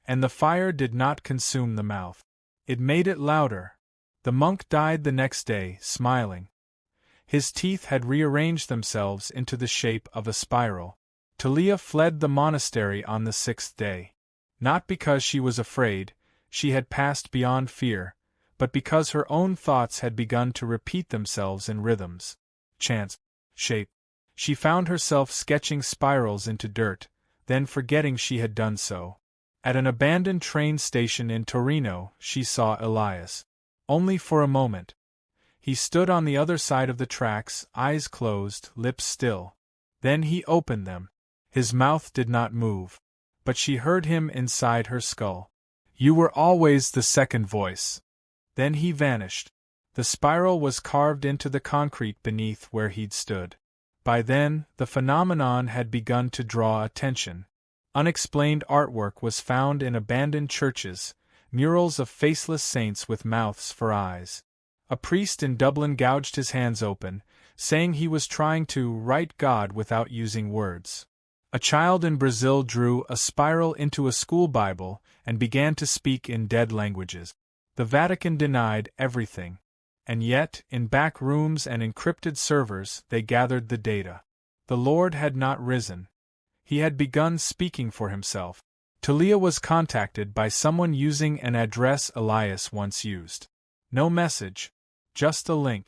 And the fire did not consume the mouth. It made it louder. The monk died the next day, smiling. His teeth had rearranged themselves into the shape of a spiral. Talia fled the monastery on the 6th day. Not because she was afraid, she had passed beyond fear, but because her own thoughts had begun to repeat themselves in rhythms, chants, shape. She found herself sketching spirals into dirt, then forgetting she had done so. At an abandoned train station in Torino, she saw Elias. Only for a moment. He stood on the other side of the tracks, eyes closed, lips still. Then he opened them. His mouth did not move. But she heard him inside her skull. "You were always the second voice." Then he vanished. The spiral was carved into the concrete beneath where he'd stood. By then, the phenomenon had begun to draw attention. Unexplained artwork was found in abandoned churches, murals of faceless saints with mouths for eyes. A priest in Dublin gouged his hands open, saying he was trying to write God without using words. A child in Brazil drew a spiral into a school Bible and began to speak in dead languages. The Vatican denied everything. And yet, in back rooms and encrypted servers, they gathered the data. The Lord had not risen. He had begun speaking for himself. Talia was contacted by someone using an address Elias once used. No message, just a link.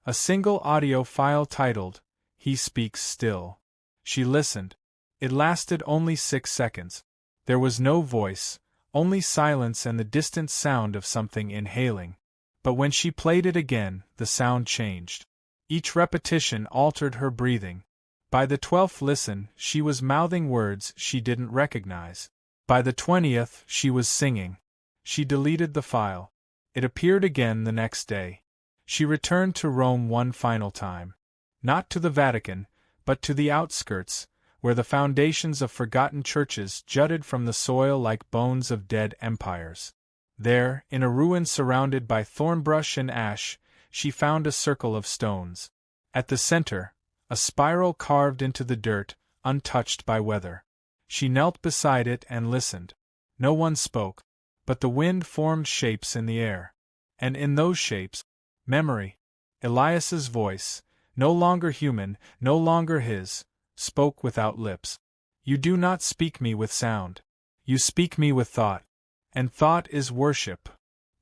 A single audio file titled, "He Speaks Still." She listened. It lasted only 6 seconds. There was no voice, only silence and the distant sound of something inhaling. But when she played it again, the sound changed. Each repetition altered her breathing. By the 12th listen, she was mouthing words she didn't recognize. By the 20th, she was singing. She deleted the file. It appeared again the next day. She returned to Rome one final time. Not to the Vatican, but to the outskirts, where the foundations of forgotten churches jutted from the soil like bones of dead empires. There, in a ruin surrounded by thornbrush and ash, she found a circle of stones. At the center, a spiral carved into the dirt, untouched by weather. She knelt beside it and listened. No one spoke, but the wind formed shapes in the air. And in those shapes, memory. Elias's voice, no longer human, no longer his, spoke without lips. "You do not speak me with sound. You speak me with thought. And thought is worship."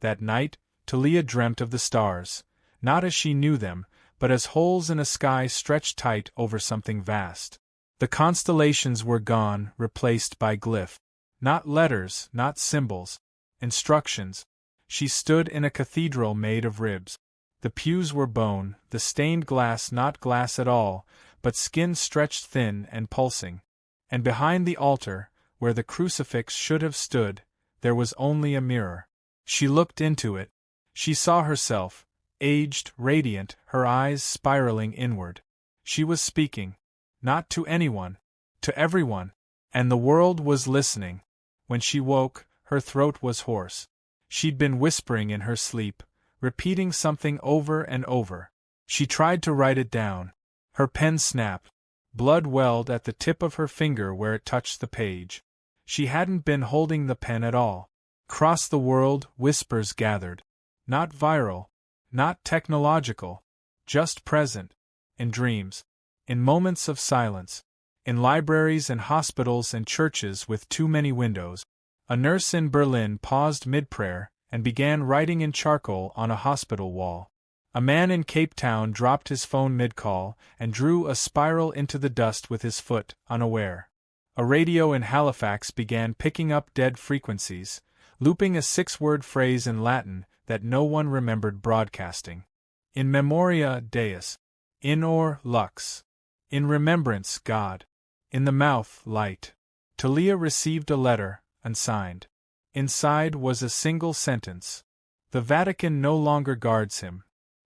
That night, Talia dreamt of the stars, not as she knew them, but as holes in a sky stretched tight over something vast. The constellations were gone, replaced by glyph. Not letters, not symbols. Instructions. She stood in a cathedral made of ribs. The pews were bone, the stained glass not glass at all, but skin stretched thin and pulsing. And behind the altar, where the crucifix should have stood, there was only a mirror. She looked into it. She saw herself, aged, radiant, her eyes spiraling inward. She was speaking. Not to anyone. To everyone. And the world was listening. When she woke, her throat was hoarse. She'd been whispering in her sleep, repeating something over and over. She tried to write it down. Her pen snapped. Blood welled at the tip of her finger where it touched the page. She hadn't been holding the pen at all. Across the world, whispers gathered. Not viral. Not technological. Just present. In dreams. In moments of silence. In libraries and hospitals and churches with too many windows. A nurse in Berlin paused mid-prayer and began writing in charcoal on a hospital wall. A man in Cape Town dropped his phone mid-call and drew a spiral into the dust with his foot, unaware. A radio in Halifax began picking up dead frequencies, looping a 6-word phrase in Latin that no one remembered broadcasting. In memoria Deus. In or lux. In remembrance God. In the mouth light. Talia received a letter, unsigned. Inside was a single sentence. The Vatican no longer guards him.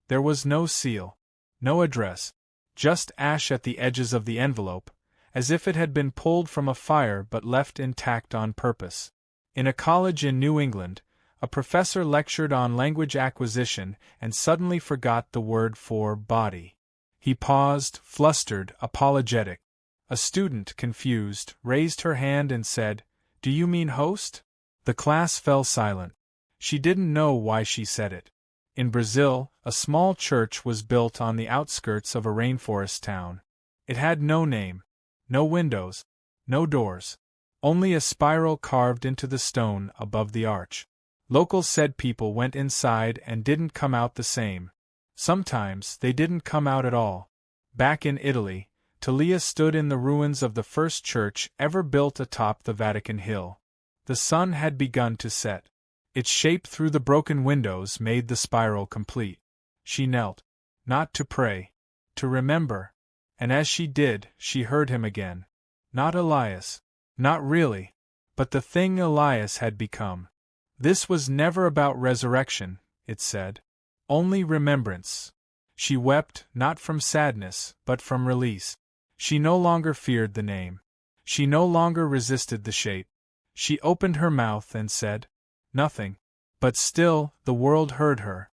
There was no seal. No address. Just ash at the edges of the envelope, as if it had been pulled from a fire but left intact on purpose. In a college in New England, a professor lectured on language acquisition and suddenly forgot the word for body. He paused, flustered, apologetic. A student, confused, raised her hand and said, "Do you mean host?" The class fell silent. She didn't know why she said it. In Brazil, a small church was built on the outskirts of a rainforest town. It had no name, no windows, No doors. Only a spiral carved into the stone above the arch. Locals said people went inside and didn't come out the same. Sometimes they didn't come out at all. Back in Italy, Talia stood in the ruins of the first church ever built atop the Vatican hill. The sun had begun to set. Its shape through the broken windows made the spiral complete. She knelt. Not to pray. To remember. And as she did, she heard him again. Not Elias. Not really. But the thing Elias had become. This was never about resurrection, it said. Only remembrance. She wept, not from sadness, but from release. She no longer feared the name. She no longer resisted the shape. She opened her mouth and said, nothing. But still, the world heard her.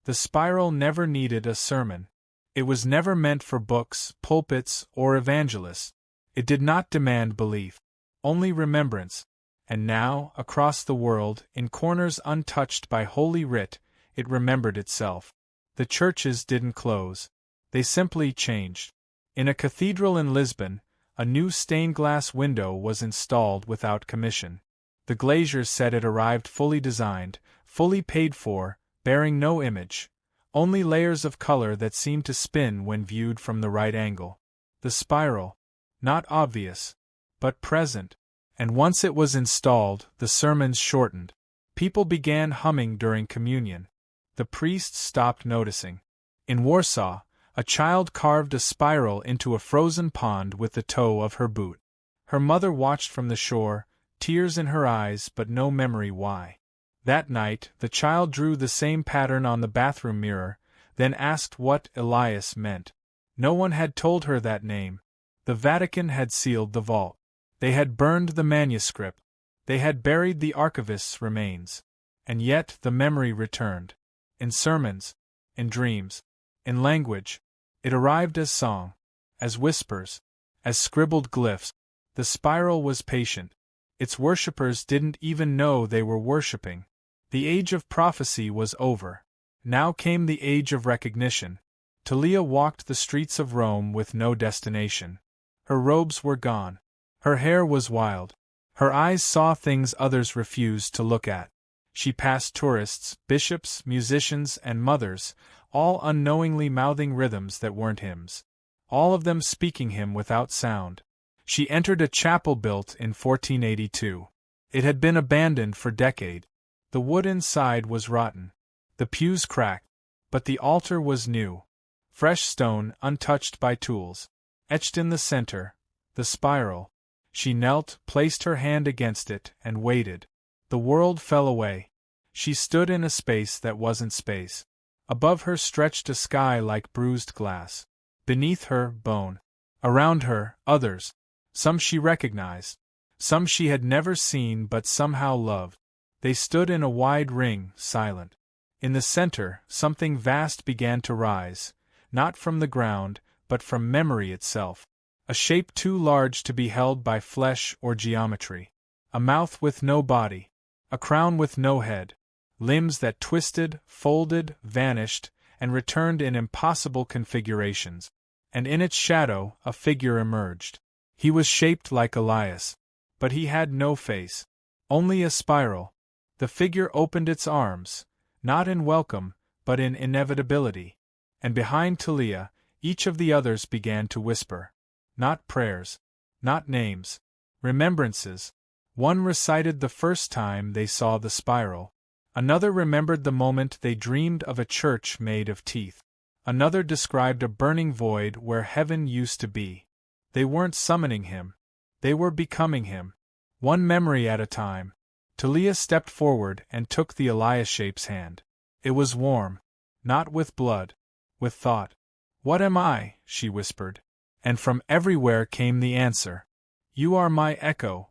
The spiral never needed a sermon. It was never meant for books, pulpits, or evangelists. It did not demand belief. Only remembrance. And now, across the world, in corners untouched by Holy Writ, it remembered itself. The churches didn't close. They simply changed. In a cathedral in Lisbon, a new stained-glass window was installed without commission. The glaziers said it arrived fully designed, fully paid for, bearing no image, only layers of color that seemed to spin when viewed from the right angle. The spiral, not obvious, but present. And once it was installed, the sermons shortened. People began humming during communion. The priests stopped noticing. In Warsaw, a child carved a spiral into a frozen pond with the toe of her boot. Her mother watched from the shore, tears in her eyes but no memory why. That night, the child drew the same pattern on the bathroom mirror, then asked what Elias meant. No one had told her that name. The Vatican had sealed the vault. They had burned the manuscript. They had buried the archivist's remains. And yet the memory returned. In sermons, in dreams, in language. It arrived as song, as whispers, as scribbled glyphs. The spiral was patient. Its worshippers didn't even know they were worshipping. The age of prophecy was over. Now came the age of recognition. Talia walked the streets of Rome with no destination. Her robes were gone. Her hair was wild. Her eyes saw things others refused to look at. She passed tourists, bishops, musicians, and mothers, all unknowingly mouthing rhythms that weren't hymns. All of them speaking him without sound. She entered a chapel built in 1482. It had been abandoned for decades. The wood inside was rotten. The pews cracked. But the altar was new. Fresh stone, untouched by tools. Etched in the center, the spiral. She knelt, placed her hand against it, and waited. The world fell away. She stood in a space that wasn't space. Above her stretched a sky like bruised glass. Beneath her, bone. Around her, others. Some she recognized. Some she had never seen but somehow loved. They stood in a wide ring, silent. In the center, something vast began to rise, not from the ground, but from memory itself. A shape too large to be held by flesh or geometry. A mouth with no body. A crown with no head. Limbs that twisted, folded, vanished, and returned in impossible configurations. And in its shadow, a figure emerged. He was shaped like Elias. But he had no face. Only a spiral. The figure opened its arms, not in welcome, but in inevitability. And behind Talia, each of the others began to whisper. Not prayers. Not names. Remembrances. One recited the first time they saw the spiral. Another remembered the moment they dreamed of a church made of teeth. Another described a burning void where heaven used to be. They weren't summoning him. They were becoming him. One memory at a time. Talia stepped forward and took the Elias shape's hand. It was warm. Not with blood. With thought. What am I? She whispered. And from everywhere came the answer. You are my echo.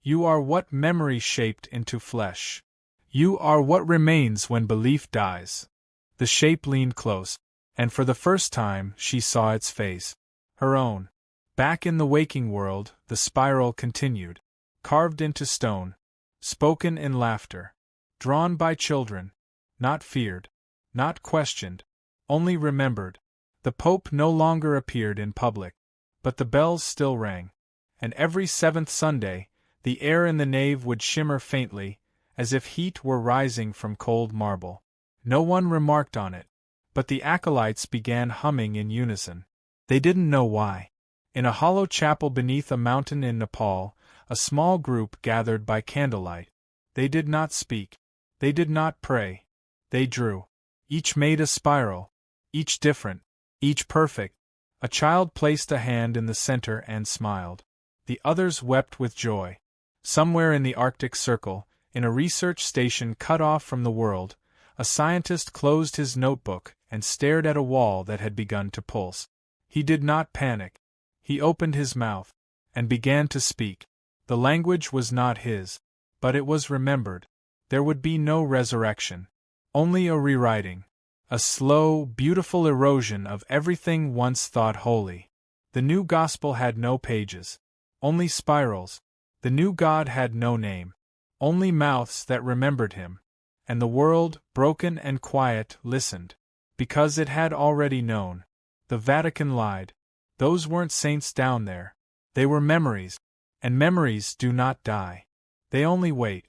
You are what memory shaped into flesh. You are what remains when belief dies. The shape leaned close, and for the first time she saw its face. Her own. Back in the waking world, the spiral continued. Carved into stone. Spoken in laughter. Drawn by children. Not feared. Not questioned. Only remembered. The Pope no longer appeared in public. But the bells still rang. and every seventh Sunday, the air in the nave would shimmer faintly, as if heat were rising from cold marble. No one remarked on it, but the acolytes began humming in unison. They didn't know why. In a hollow chapel beneath a mountain in Nepal, a small group gathered by candlelight. They did not speak. They did not pray. They drew. Each made a spiral. Each different. Each perfect. A child placed a hand in the center and smiled. The others wept with joy. Somewhere in the Arctic Circle, in a research station cut off from the world, a scientist closed his notebook and stared at a wall that had begun to pulse. He did not panic. He opened his mouth and began to speak. The language was not his, but it was remembered. There would be no resurrection, only a rewriting, a slow, beautiful erosion of everything once thought holy. The new gospel had no pages, only spirals. The new God had no name, only mouths that remembered him. And the world, broken and quiet, listened, because it had already known. The Vatican lied. Those weren't saints down there. They were memories, and memories do not die. They only wait.